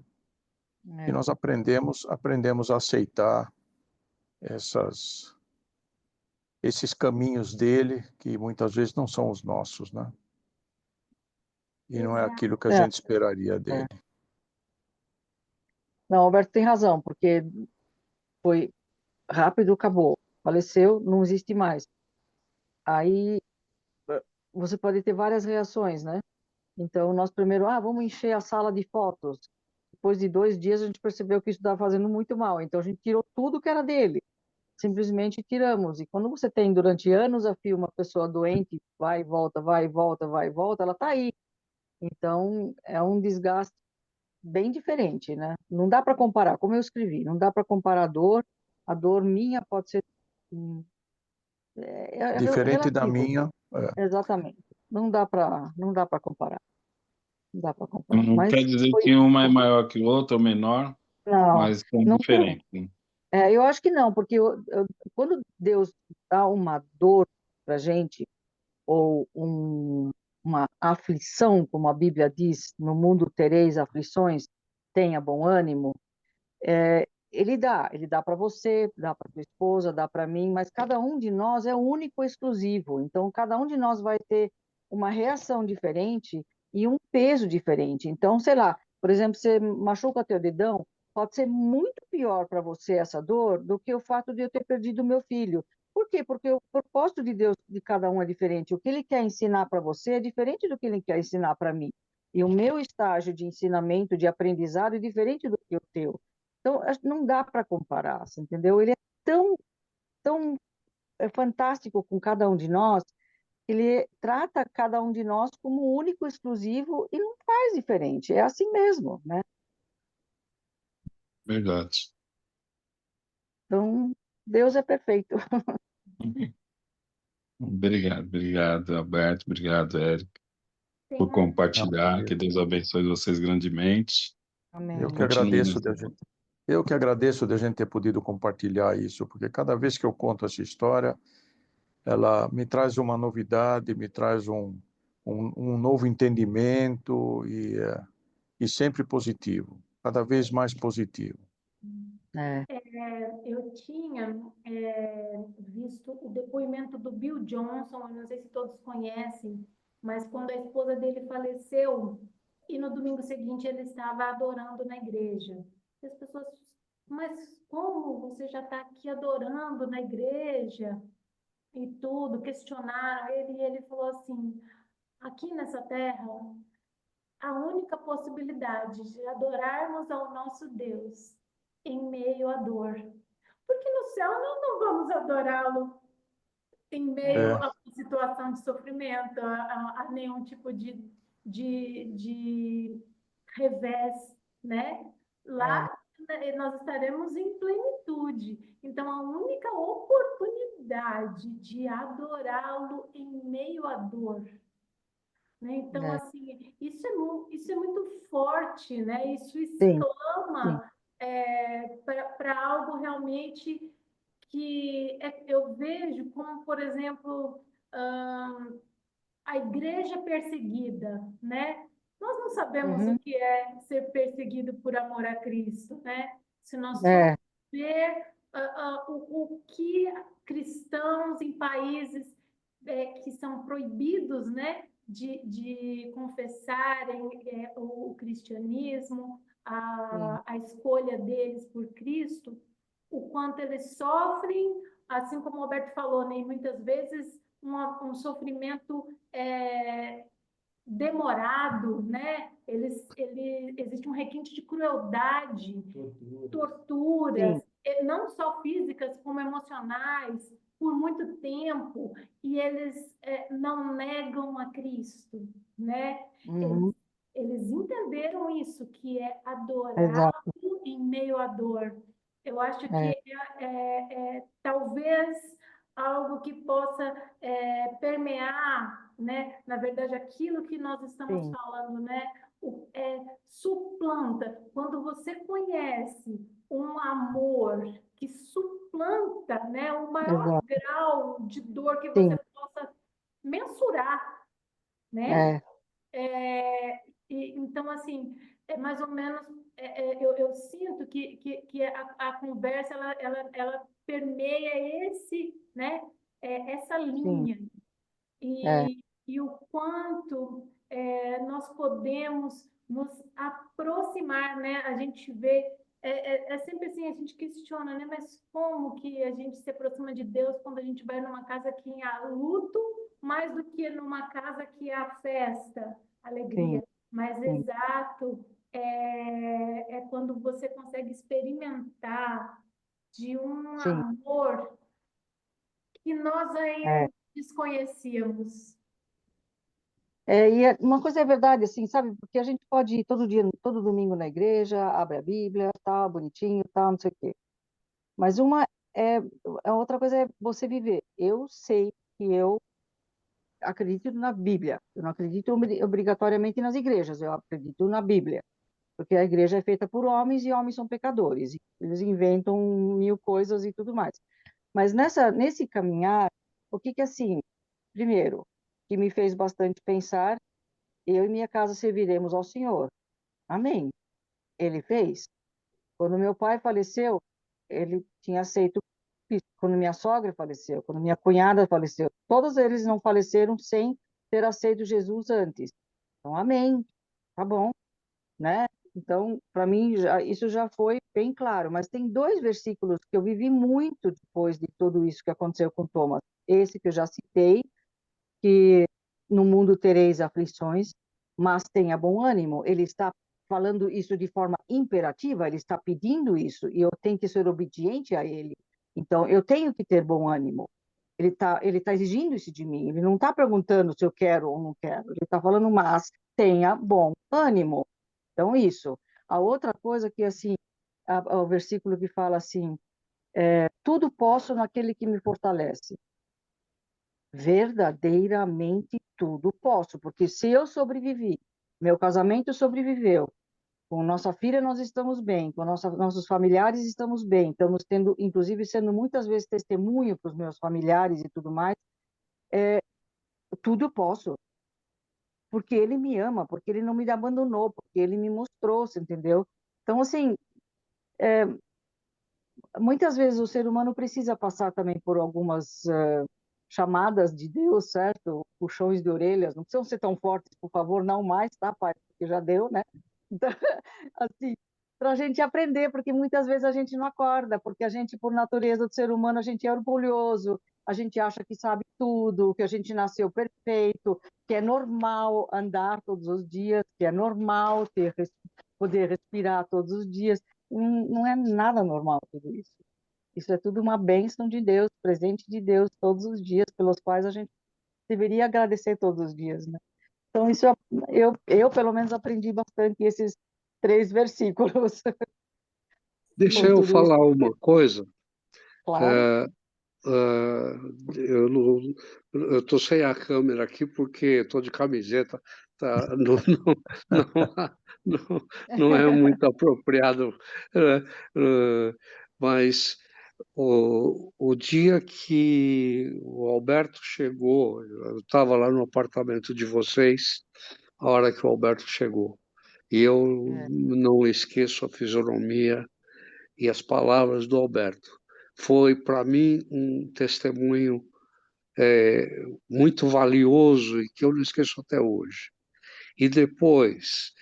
nós aprendemos a aceitar esses caminhos dele, que muitas vezes não são os nossos, né? E não é Exato. aquilo que a É, gente esperaria dele. não, Alberto tem razão, porque foi rápido, acabou. Faleceu, não existe mais. Aí você pode ter várias reações, né? Então, nós primeiro, vamos encher a sala de fotos. Depois de 2 dias, a gente percebeu que isso estava fazendo muito mal. Então, a gente tirou tudo que era dele. Simplesmente tiramos. E quando você tem, durante anos a fio, uma pessoa doente, vai e volta, vai e volta, vai e volta, ela está aí. Então, é um desgaste bem diferente, né? Não dá para comparar, como eu escrevi, não dá para comparar a dor minha pode ser Diferente da relativo, minha, exatamente. Não dá para comparar, não dá para comparar. Não Mas quer dizer foi, que uma é maior que o outro ou menor, não, mas são não tem. diferentes, né? Eu acho que não, porque quando Deus dá uma dor para gente ou uma aflição, como a Bíblia diz, no mundo tereis aflições, tenha bom ânimo. Ele dá para você, dá para tua esposa, dá para mim, mas cada um de nós é único e exclusivo. Então, cada um de nós vai ter uma reação diferente e um peso diferente. Então, sei lá, por exemplo, você machuca teu dedão, pode ser muito pior para você essa dor do que o fato de eu ter perdido meu filho. Por quê? Porque o propósito de Deus de cada um é diferente. O que ele quer ensinar para você é diferente do que ele quer ensinar para mim. E o meu estágio de ensinamento, de aprendizado é diferente do que o teu. Então, não dá para comparar, você entendeu? Ele é tão fantástico com cada um de nós, ele trata cada um de nós como único, exclusivo e não faz diferente. É assim mesmo, né? Verdade. Então, Deus é perfeito. Obrigado, Alberto. Obrigado, Érico, Tem por mais não, compartilhar. Que Deus abençoe vocês grandemente. eu Amém. que Continue agradeço nessa. de a gente, eu que agradeço de a gente ter podido compartilhar isso, porque cada vez que eu conto essa história, ela me traz uma novidade, me traz um novo entendimento e sempre positivo, cada vez mais positivo. É, Eu tinha visto o depoimento do Bill Johnson, eu não sei se todos conhecem, mas quando a esposa dele faleceu, e no domingo seguinte ele estava adorando na igreja. E as pessoas, mas como você já está aqui adorando na igreja e tudo? Questionaram ele e ele falou assim: aqui nessa terra, a única possibilidade de adorarmos ao nosso Deus em meio à dor. Porque no céu nós não vamos adorá-lo em meio É, a uma situação de sofrimento, a nenhum tipo de revés, né? é, Lá nós estaremos em plenitude. Então, a única oportunidade de adorá-lo em meio à dor, né? Então, é. assim, isso é muito forte, né? Isso Sim, sim. exclama para algo realmente que eu vejo como, por exemplo, a igreja perseguida, né? Nós não sabemos o Uhum. que é ser perseguido por amor a Cristo, né? Se nós formos É, ver o que cristãos em países que são proibidos, né, de confessarem o cristianismo, a escolha deles por Cristo, o quanto eles sofrem, assim como o Alberto falou, né, muitas vezes um sofrimento demorado, né? Existe um requinte de crueldade, torturas, não só físicas, como emocionais, por muito tempo, e eles não negam a Cristo, né? Eles entenderam isso, que é adorá-lo em meio à dor. Eu acho que talvez algo que possa permear, né? Na verdade, aquilo que nós estamos falando, né? Suplanta. Quando você conhece um amor que suplanta, né? O maior grau de dor que você possa mensurar, né? Então, assim, mais ou menos, eu sinto que a conversa, ela permeia né, essa linha. E o quanto nós podemos nos aproximar, né? A gente vê, sempre assim, a gente questiona, né? Mas como que a gente se aproxima de Deus quando a gente vai numa casa que há luto, mais do que numa casa que há festa, alegria? Mas exato, é quando você consegue experimentar de um amor que nós ainda desconhecíamos. E uma coisa é verdade, assim, sabe? Porque a gente pode ir todo dia, todo domingo na igreja, abre a Bíblia, tal, bonitinho, tal, não sei o quê. Mas a outra coisa é você viver. Eu sei que eu acredito na Bíblia. Eu não acredito obrigatoriamente nas igrejas, eu acredito na Bíblia. Porque a igreja é feita por homens e homens são pecadores. E eles inventam mil coisas e tudo mais. Mas nesse caminhar, o que assim, primeiro, que me fez bastante pensar, eu e minha casa serviremos ao Senhor. Amém. Ele fez. Quando meu pai faleceu, ele tinha aceito Cristo. Quando minha sogra faleceu, quando minha cunhada faleceu, todos eles não faleceram sem ter aceito Jesus antes. Então, amém. Tá bom, né? Então, para mim, isso já foi bem claro. Mas tem 2 versículos que eu vivi muito depois de tudo isso que aconteceu com Thomas. Esse que eu já citei, que no mundo tereis aflições, mas tenha bom ânimo. Ele está falando isso de forma imperativa, ele está pedindo isso, e eu tenho que ser obediente a ele. Então, eu tenho que ter bom ânimo. Ele tá exigindo isso de mim. Ele não está perguntando se eu quero ou não quero. Ele está falando, mas tenha bom ânimo. Então, isso. A outra coisa que, assim, o versículo que fala assim, tudo posso naquele que me fortalece. Verdadeiramente tudo posso, porque se eu sobrevivi, meu casamento sobreviveu, com nossa filha nós estamos bem, com nossos familiares estamos bem, estamos tendo, inclusive, sendo muitas vezes testemunho para os meus familiares e tudo mais, tudo eu posso, porque ele me ama, porque ele não me abandonou, porque ele me mostrou, você entendeu? Então, assim, muitas vezes o ser humano precisa passar também por algumas chamadas de Deus, certo? Puxões de orelhas, não precisam ser tão fortes, por favor, não mais, tá, pai? Porque já deu, né? Então, assim, para a gente aprender, porque muitas vezes a gente não acorda, porque a gente, por natureza do ser humano, a gente é orgulhoso, a gente acha que sabe tudo, que a gente nasceu perfeito, que é normal andar todos os dias, que é normal poder respirar todos os dias. Não é nada normal tudo isso. Isso é tudo uma bênção de Deus, presente de Deus todos os dias, pelos quais a gente deveria agradecer todos os dias, né? Então, isso eu pelo menos aprendi bastante esses 3 versículos. Deixa Com eu tudo isso. falar uma coisa. Claro. Eu estou sem a câmera aqui porque estou de camiseta, tá? Não é muito apropriado, mas o dia que o Alberto chegou, eu estava lá no apartamento de vocês, a hora que o Alberto chegou, e eu não esqueço a fisionomia e as palavras do Alberto. Foi, para mim, um testemunho muito valioso e que eu não esqueço até hoje. E depois,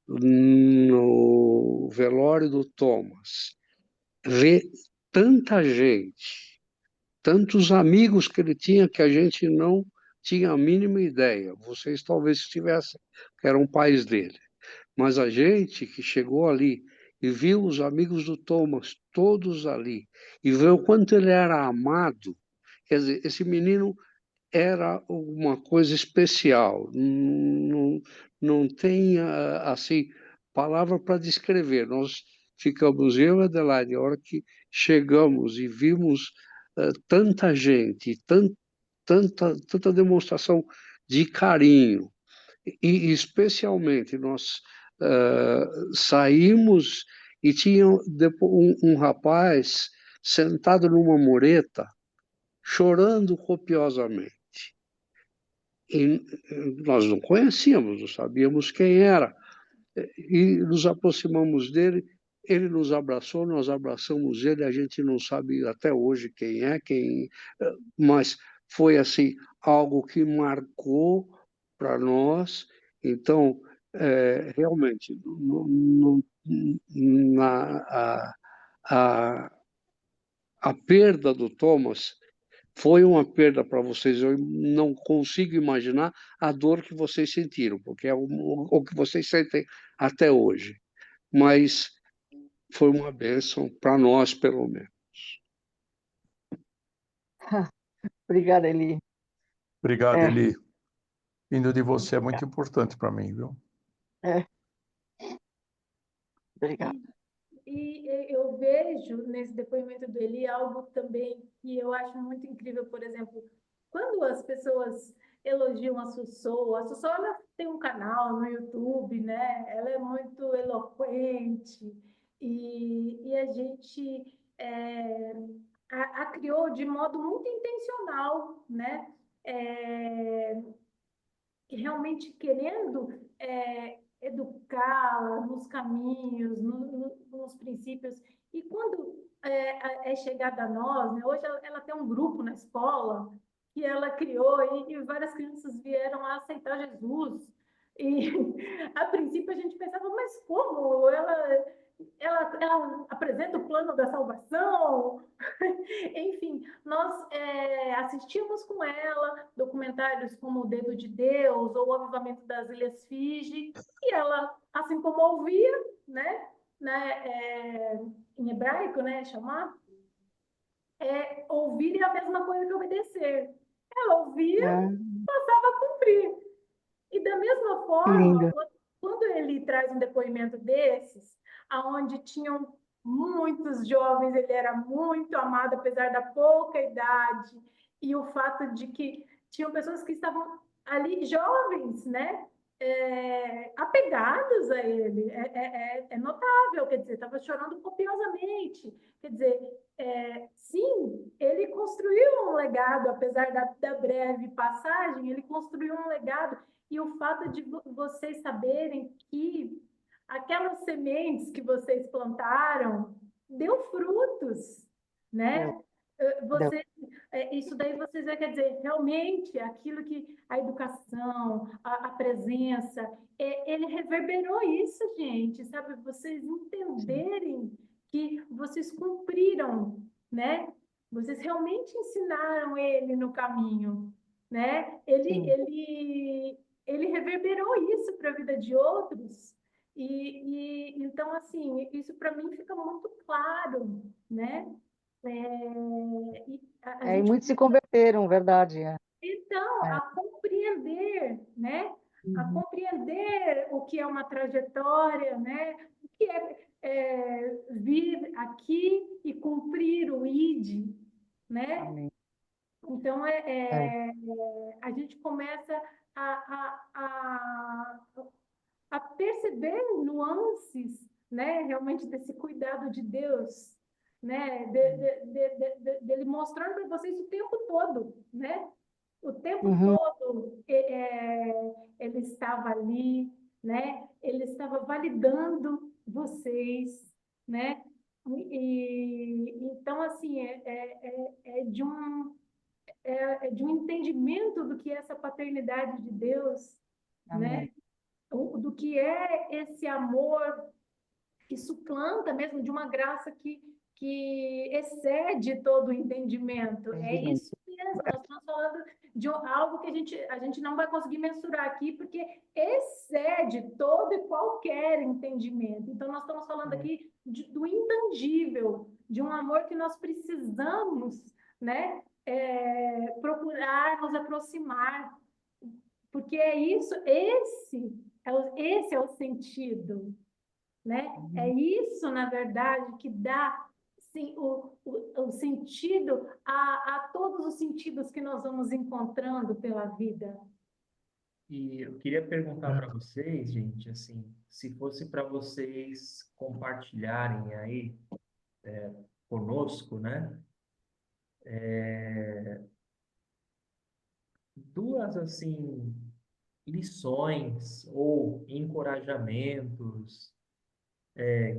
no velório do Thomas, ver tanta gente, tantos amigos que ele tinha que a gente não tinha a mínima ideia. Vocês talvez tivessem, que eram pais dele. Mas a gente que chegou ali e viu os amigos do Thomas todos ali, e viu o quanto ele era amado, quer dizer, esse menino era uma coisa especial. Não, não tem, assim, palavra para descrever. Nós ficamos, eu e Adelaide, a hora que chegamos e vimos tanta gente, tanta demonstração de carinho, e especialmente nós saímos e tinha um rapaz sentado numa mureta, chorando copiosamente. E nós não conhecíamos, não sabíamos quem era. E nos aproximamos dele, ele nos abraçou, nós abraçamos ele, a gente não sabe até hoje quem é, mas foi assim algo que marcou para nós. Então, realmente, a, a perda do Thomas foi uma perda para vocês. Eu não consigo imaginar a dor que vocês sentiram, porque é o que vocês sentem até hoje. Mas foi uma bênção para nós, pelo menos. Obrigada, Eli. Obrigado, É, Eli. Vindo de você é muito importante para mim, viu? obrigada. E eu vejo nesse depoimento do Eli algo também que eu acho muito incrível, por exemplo, quando as pessoas elogiam a Sussô ela tem um canal no YouTube, né? Ela é muito eloquente e a gente a criou de modo muito intencional, né? Realmente querendo educá-la nos caminhos, nos princípios. E quando é chegada a nós, né, hoje ela tem um grupo na escola que ela criou e várias crianças vieram a aceitar Jesus. E a princípio a gente pensava, mas como? Ela apresenta o plano da salvação? Enfim, nós assistimos com ela documentários como O Dedo de Deus ou O Avivamento das Ilhas Fiji, e ela, assim como ouvia, em hebraico, chamar, ouvir é a mesma coisa que obedecer. Ela ouvia, passava a cumprir. E da mesma Que forma, linda. quando ele traz um depoimento desses, aonde tinham muitos jovens, ele era muito amado, apesar da pouca idade, e o fato de que tinham pessoas que estavam ali, jovens, né? Apegados a ele, é notável, quer dizer, estava chorando copiosamente, quer dizer, sim, ele construiu um legado, apesar da breve passagem, ele construiu um legado, e o fato de vocês saberem que aquelas sementes que vocês plantaram deu frutos, né? Você, isso daí vocês vê, quer dizer, realmente aquilo que a educação, a presença, ele reverberou isso, gente, sabe? Vocês entenderem que vocês cumpriram, né? Vocês realmente ensinaram ele no caminho, né? Ele reverberou isso para a vida de outros. Então, assim, isso para mim fica muito claro, né? A E gente, muitos se converteram, verdade. então, a compreender, né? A Uhum. compreender o que é uma trajetória, né? O que vir aqui e cumprir o ID, né? Amém. Então, a gente começa a perceber nuances, né, realmente desse cuidado de Deus, né, dele mostrando para vocês o tempo todo, né, o tempo Uhum. todo ele estava ali, né, ele estava validando vocês, né, então assim é de um de um entendimento do que é essa paternidade de Deus, né? Amém. Do que é esse amor que suplanta mesmo de uma graça que excede todo o entendimento. É isso mesmo, nós estamos falando de algo que a gente não vai conseguir mensurar aqui, porque excede todo e qualquer entendimento. Então, nós estamos falando aqui do intangível, de um amor que nós precisamos, né, procurar nos aproximar, porque é isso, esse é o sentido, né? É isso, na verdade, que dá sim, o sentido a todos os sentidos que nós vamos encontrando pela vida. E eu queria perguntar para vocês, gente, assim, se fosse para vocês compartilharem aí conosco, né? Duas, assim, lições ou encorajamentos,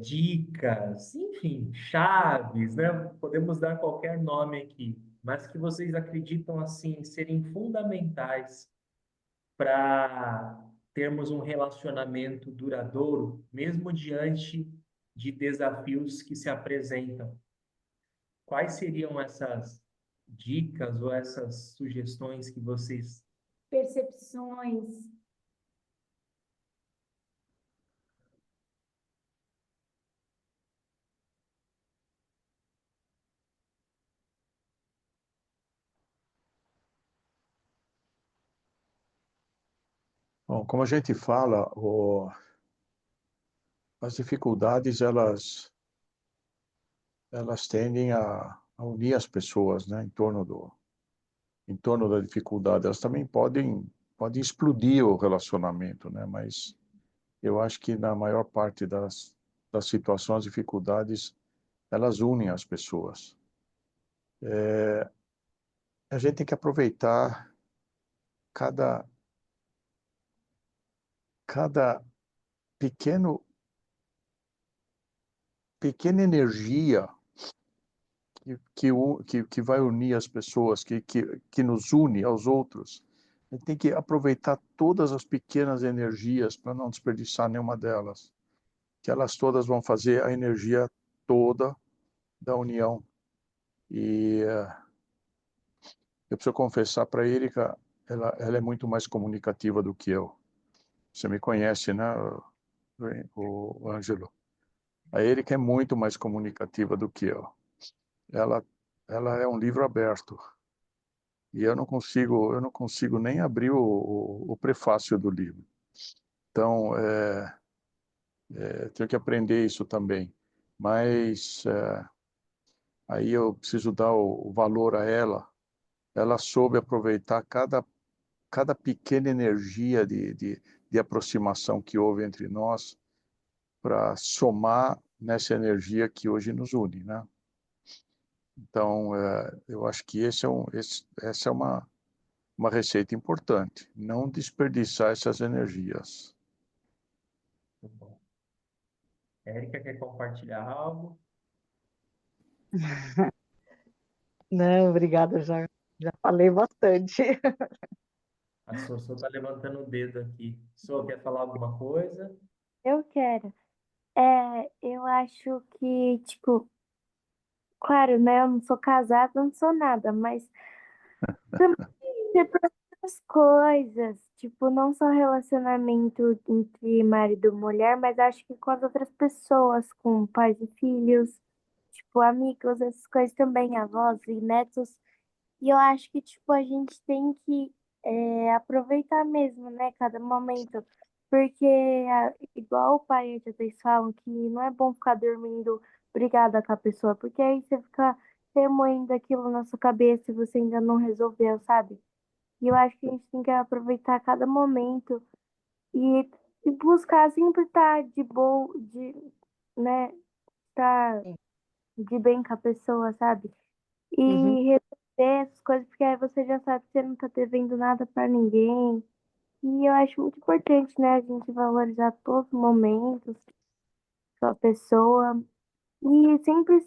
dicas, enfim, chaves, né? Podemos dar qualquer nome aqui, mas que vocês acreditam, assim, serem fundamentais para termos um relacionamento duradouro, mesmo diante de desafios que se apresentam. Quais seriam essas dicas ou essas sugestões que vocês... Percepções. Bom, como a gente fala, as dificuldades, elas tendem a unir as pessoas, né, em torno da dificuldade. Elas também podem explodir o relacionamento, né, mas eu acho que na maior parte das situações, as dificuldades, elas unem as pessoas. A gente tem que aproveitar cada, cada pequeno, pequena energia que vai unir as pessoas, que nos une aos outros. A gente tem que aproveitar todas as pequenas energias para não desperdiçar nenhuma delas, que elas todas vão fazer a energia toda da união. E eu preciso confessar para a Erika, ela é muito mais comunicativa do que eu. Você me conhece, né, o Ângelo? A Erika é muito mais comunicativa do que eu. Ela, ela é um livro aberto. E eu não consigo nem abrir o prefácio do livro. Então, tenho que aprender isso também. Mas aí eu preciso dar o valor a ela. Ela soube aproveitar cada pequena energia de aproximação que houve entre nós para somar nessa energia que hoje nos une, né? Então, eu acho que essa é uma receita importante. Não desperdiçar essas energias. Muito bom. Érica, quer compartilhar algo? Não, obrigada, já falei bastante. A Sossô está levantando o dedo aqui. Sossô, quer falar alguma coisa? Eu quero. Eu acho que, tipo, claro, né? Eu não sou casada, não sou nada, mas também ser por outras coisas. Tipo, não só relacionamento entre marido e mulher, mas acho que com as outras pessoas, com pais e filhos, tipo, amigos, essas coisas também, avós e netos. E eu acho que, tipo, a gente tem que aproveitar mesmo, né, cada momento. Porque, igual o pai e a vocês falam, que não é bom ficar dormindo brigada com a pessoa, porque aí você fica remoendo aquilo na sua cabeça e você ainda não resolveu, sabe? E eu acho que a gente tem que aproveitar cada momento e, e buscar sempre estar de boa, né, estar de bem com a pessoa, sabe? E Uhum. resolver essas coisas, porque aí você já sabe que você não tá devendo nada pra ninguém. E eu acho muito importante, né, a gente valorizar todos os momentos com a pessoa e sempre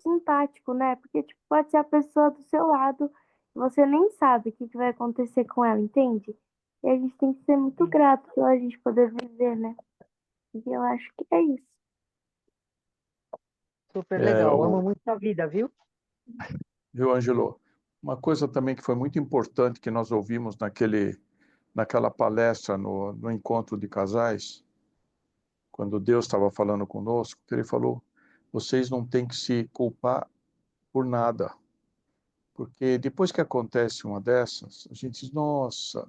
simpático, né? Porque, tipo, pode ser a pessoa do seu lado, você nem sabe o que que vai acontecer com ela, entende? E a gente tem que ser muito grato pela gente poder viver, né? E eu acho que é isso. Super É, legal. Amo muito a vida, viu? viu, Ângelo? Uma coisa também que foi muito importante que nós ouvimos naquela palestra no encontro de casais, quando Deus estava falando conosco, que ele falou: vocês não têm que se culpar por nada, porque depois que acontece uma dessas, a gente diz: nossa,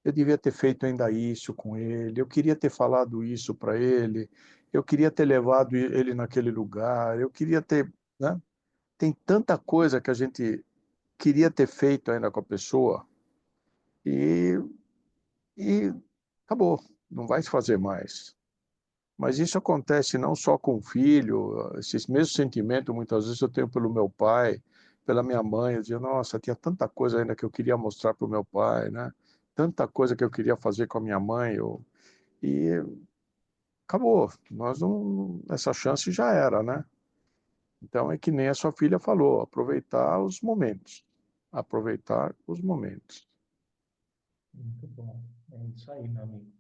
eu devia ter feito ainda isso com ele, eu queria ter falado isso para ele, eu queria ter levado ele naquele lugar, eu queria ter, né? Tem tanta coisa que a gente queria ter feito ainda com a pessoa e, e acabou, não vai se fazer mais. Mas isso acontece não só com o filho, esses mesmos sentimentos muitas vezes eu tenho pelo meu pai, pela minha mãe. Eu dizia: nossa, tinha tanta coisa ainda que eu queria mostrar para o meu pai, né? Tanta coisa que eu queria fazer com a minha mãe. E acabou, nós não, essa chance já era, né? Então é que nem a sua filha falou, aproveitar os momentos. Aproveitar os momentos. Muito bom. É isso aí, meu amigo. É.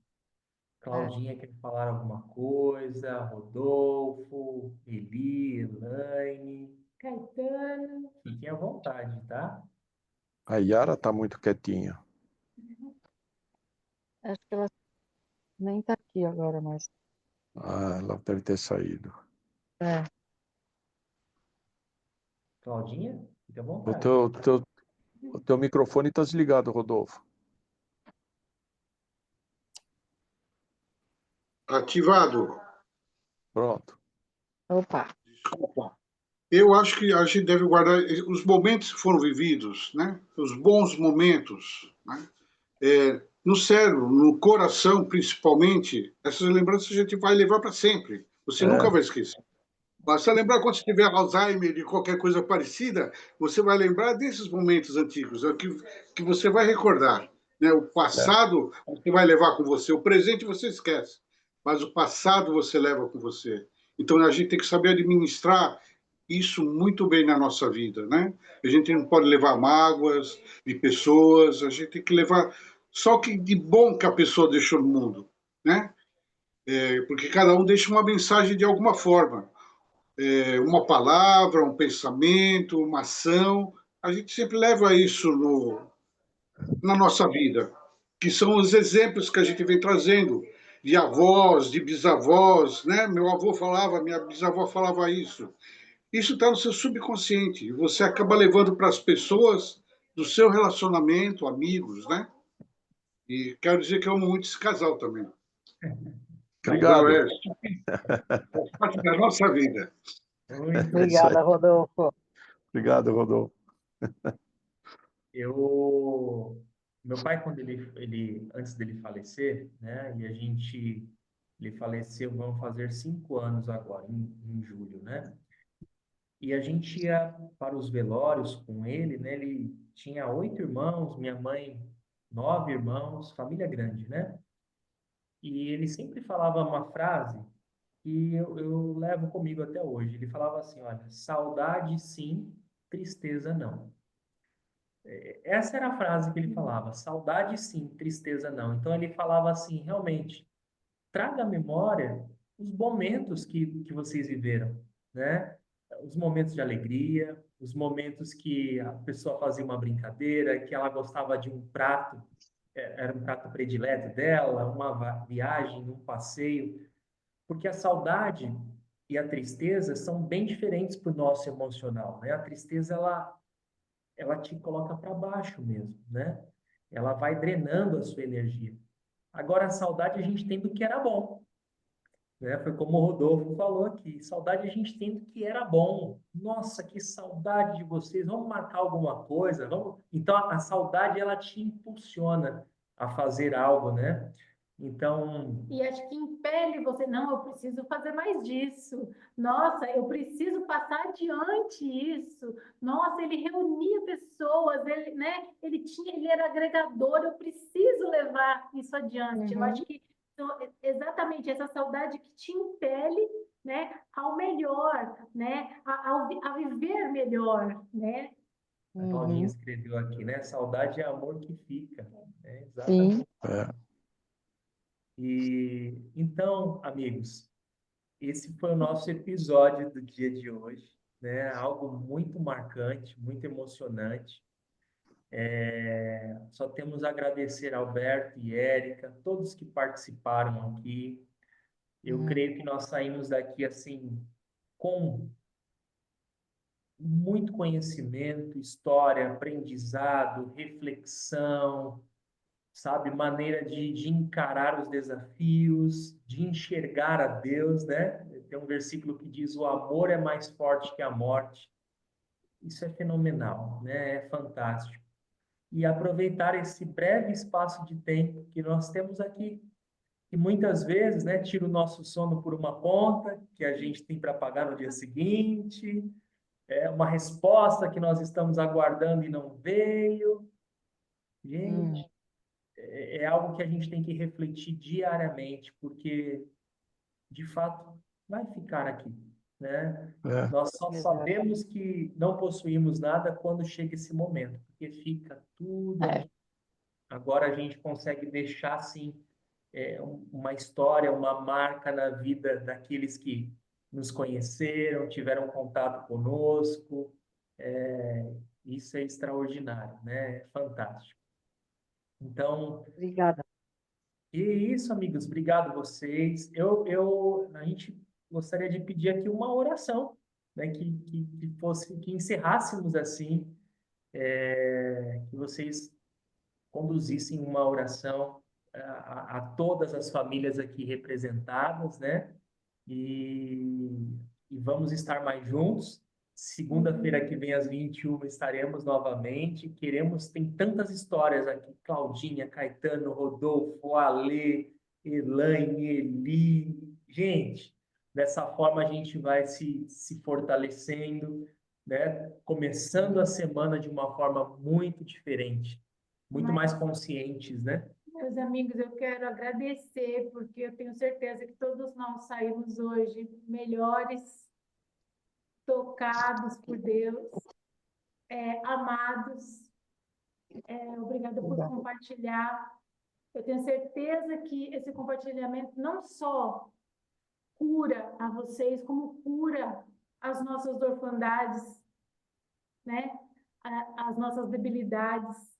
Claudinha, quer falar alguma coisa? Rodolfo, Eli, Elaine. Caetano. Fiquem à vontade, tá? A Yara está muito quietinha. Acho que ela nem tá aqui agora, mas. Ah, ela deve ter saído. É. Claudinha, fique à O vontade. teu, teu, o teu microfone está desligado, Rodolfo. Ativado. Pronto. Opa. Desculpa. Eu acho que a gente deve guardar os momentos que foram vividos, né? Os bons momentos, né? No cérebro, no coração, principalmente, essas lembranças a gente vai levar para sempre. Você nunca É, vai esquecer. Basta lembrar quando você tiver Alzheimer e qualquer coisa parecida, você vai lembrar desses momentos antigos, é o que você vai recordar. Né? O é. passado você vai levar com você, o presente você esquece, mas o passado você leva com você. Então a gente tem que saber administrar isso muito bem na nossa vida, né? A gente não pode levar mágoas de pessoas, a gente tem que levar só o que de bom que a pessoa deixou no mundo, né? Porque cada um deixa uma mensagem de alguma forma, uma palavra, um pensamento, uma ação. A gente sempre leva isso na nossa vida, que são os exemplos que a gente vem trazendo de avós, de bisavós, né? Meu avô falava, minha bisavó falava isso. Isso está no seu subconsciente. Você acaba levando para as pessoas do seu relacionamento, amigos, né? E quero dizer que eu amo muito esse casal também. Casal Obrigado. faz parte da nossa vida. Muito É isso aí. Obrigada, Rodolfo. Obrigado, Rodolfo. Meu pai, quando antes dele falecer, né, ele faleceu, vamos fazer 5 anos agora, em julho, né? E a gente ia para os velórios com ele, né? Ele tinha 8 irmãos, minha mãe 9 irmãos, família grande, né? E ele sempre falava uma frase que eu levo comigo até hoje. Ele falava assim, olha, saudade sim, tristeza não. Essa era a frase que ele falava, saudade sim, tristeza não. Então ele falava assim, realmente, traga à memória os momentos que vocês viveram, né? Os momentos de alegria, os momentos que a pessoa fazia uma brincadeira, que ela gostava de um prato, era um prato predileto dela, uma viagem, um passeio, porque a saudade e a tristeza são bem diferentes para o nosso emocional, né? A tristeza, ela te coloca para baixo mesmo, né? Ela vai drenando a sua energia. Agora, a saudade a gente tem do que era bom, né? Foi como o Rodolfo falou aqui, saudade a gente tem do que era bom. Nossa, que saudade de vocês. Vamos marcar alguma coisa, vamos. Então a saudade ela te impulsiona a fazer algo, né? Então, E acho que impele você, não, eu preciso fazer mais disso. Nossa, eu preciso passar adiante isso. Nossa, ele reunia pessoas, ele, né, ele era agregador, eu preciso levar isso adiante. Eu Uhum. acho que então, exatamente essa saudade que te impele né, ao melhor, né, a viver melhor, né? A Claudinha Uhum. escreveu aqui, né? Saudade é amor que fica. Né? Sim. Exatamente. É, E então, amigos, esse foi o nosso episódio do dia de hoje, né? Algo muito marcante, muito emocionante. Só temos a agradecer a Alberto e Érica, todos que participaram aqui. Eu creio que nós saímos daqui assim com muito conhecimento, história, aprendizado, reflexão, sabe, maneira de encarar os desafios, de enxergar a Deus, né? Tem um versículo que diz: o amor é mais forte que a morte. Isso é fenomenal, né? É fantástico. E aproveitar esse breve espaço de tempo que nós temos aqui, que muitas vezes, né, tira o nosso sono por uma ponta, que a gente tem para pagar no dia seguinte, é uma resposta que nós estamos aguardando e não veio. Hum. Gente, é algo que a gente tem que refletir diariamente, porque, de fato, vai ficar aqui, né? é, Nós só Exato. sabemos que não possuímos nada quando chega esse momento, porque fica tudo É. aqui. Agora a gente consegue deixar, assim, uma história, uma marca na vida daqueles que nos conheceram, tiveram contato conosco. Isso é extraordinário, né? É fantástico. Então, Obrigada. e isso, amigos, obrigado vocês. A gente gostaria de pedir aqui uma oração, né? Que fosse, que encerrássemos assim, que vocês conduzissem uma oração a todas as famílias aqui representadas, né? E vamos estar mais juntos. Segunda-feira que vem, às 21h, estaremos novamente. Tem tantas histórias aqui: Claudinha, Caetano, Rodolfo, Alê, Elaine, Eli. Gente, dessa forma a gente vai se fortalecendo, né? Começando a semana de uma forma muito diferente, muito Mas, mais conscientes, né? meus amigos, eu quero agradecer, porque eu tenho certeza que todos nós saímos hoje melhores, tocados por Deus, amados. Obrigada por Obrigada. compartilhar. Eu tenho certeza que esse compartilhamento não só cura a vocês, como cura as nossas orfandades, né? As nossas debilidades.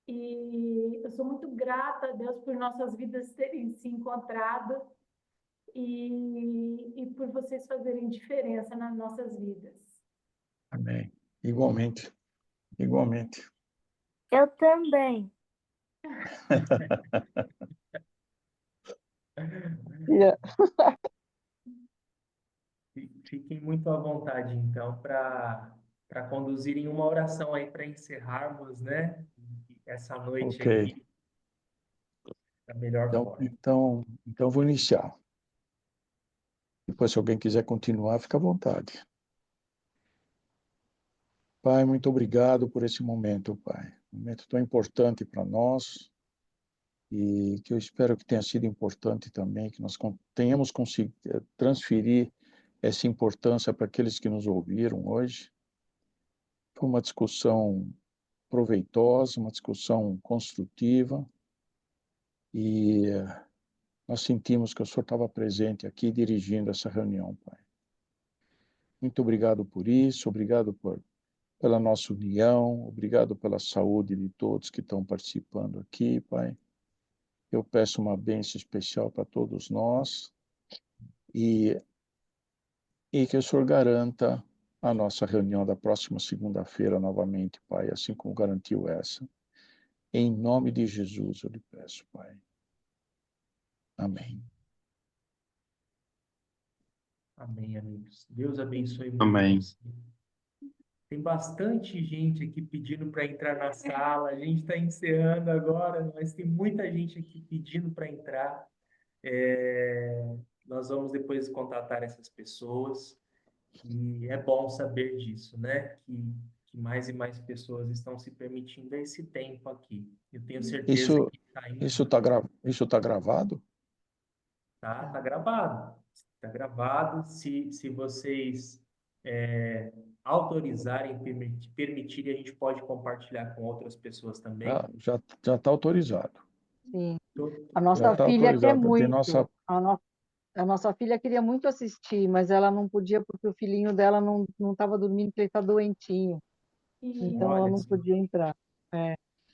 E eu sou muito grata a Deus por nossas vidas terem se encontrado e por vocês fazerem diferença nas nossas vidas. amém. Igualmente, igualmente. Eu também. Yeah. Fiquem muito à vontade, então, para conduzirem uma oração aí para encerrarmos, né, essa noite Ok. aqui da melhor Então, forma. então vou iniciar. Depois, se alguém quiser continuar, fica à vontade. Pai, muito obrigado por esse momento, Pai. Um momento tão importante para nós e que eu espero que tenha sido importante também, que nós tenhamos conseguido transferir essa importância para aqueles que nos ouviram hoje. Foi uma discussão proveitosa, uma discussão construtiva e nós sentimos que o Senhor estava presente aqui dirigindo essa reunião, Pai. Muito obrigado por isso, obrigado pela nossa união, obrigado pela saúde de todos que estão participando aqui, Pai. Eu peço uma bênção especial para todos nós e que o Senhor garanta a nossa reunião da próxima segunda-feira novamente, Pai, assim como garantiu essa. Em nome de Jesus eu lhe peço, Pai. Amém. Amém, amigos. Deus abençoe muito Amém. você. Tem bastante gente aqui pedindo para entrar na sala. A gente está encerrando agora, mas tem muita gente aqui pedindo para entrar. Nós vamos depois contatar essas pessoas. E é bom saber disso, né? Que mais e mais pessoas estão se permitindo esse tempo aqui. Eu tenho certeza Isso que está indo, isso tá gravado? tá gravado. Está gravado. Se vocês autorizarem, permitirem, a gente pode compartilhar com outras pessoas também. Já está autorizado. Sim. A Já nossa está filha quer autorizado. Tem nossa... A nossa filha queria muito assistir, mas ela não podia porque o filhinho dela não estava dormindo, porque ele está doentinho. Então ela Olha não só. podia entrar.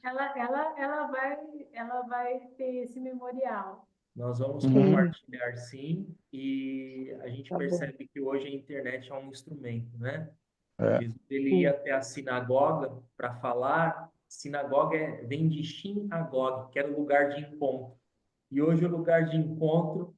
Ela vai ter esse memorial. Nós vamos Uhum. compartilhar, sim, e a gente Tá bom. percebe que hoje a internet é um instrumento, né? É. Jesus, ele ia até a sinagoga para falar. Sinagoga vem de shinagog, que era o lugar de encontro. E hoje o lugar de encontro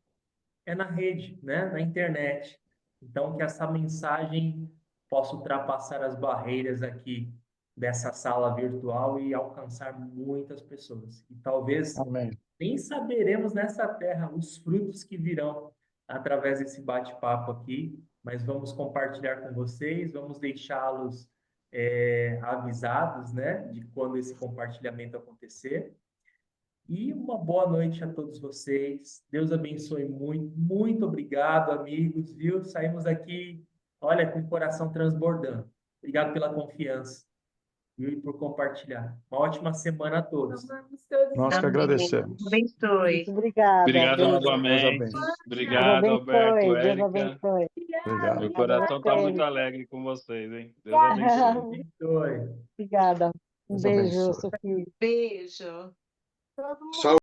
é na rede, né? Na internet. Então, que essa mensagem possa ultrapassar as barreiras aqui dessa sala virtual e alcançar muitas pessoas. E talvez Amém. nem saberemos nessa terra os frutos que virão através desse bate-papo aqui, mas vamos compartilhar com vocês, vamos deixá-los avisados, né, de quando esse compartilhamento acontecer. E uma boa noite a todos vocês. Deus abençoe muito. Muito obrigado, amigos, viu? Saímos aqui, olha, com o coração transbordando. Obrigado pela confiança, viu? E por compartilhar. Uma ótima semana a todos. Vamos todos Nós que juntos. agradecemos. Abençoe. Muito obrigada. Obrigado Beijo. Deus novamente. abençoe. Deus Obrigado, Alberto, abençoe. Deus Érica. abençoe. Obrigado. Meu coração está Obrigada. muito alegre com vocês, hein? Deus abençoe. Abençoe. Obrigada. Um Deus beijo, abençoe. Sofia. Beijo. Todo mundo. Saúde.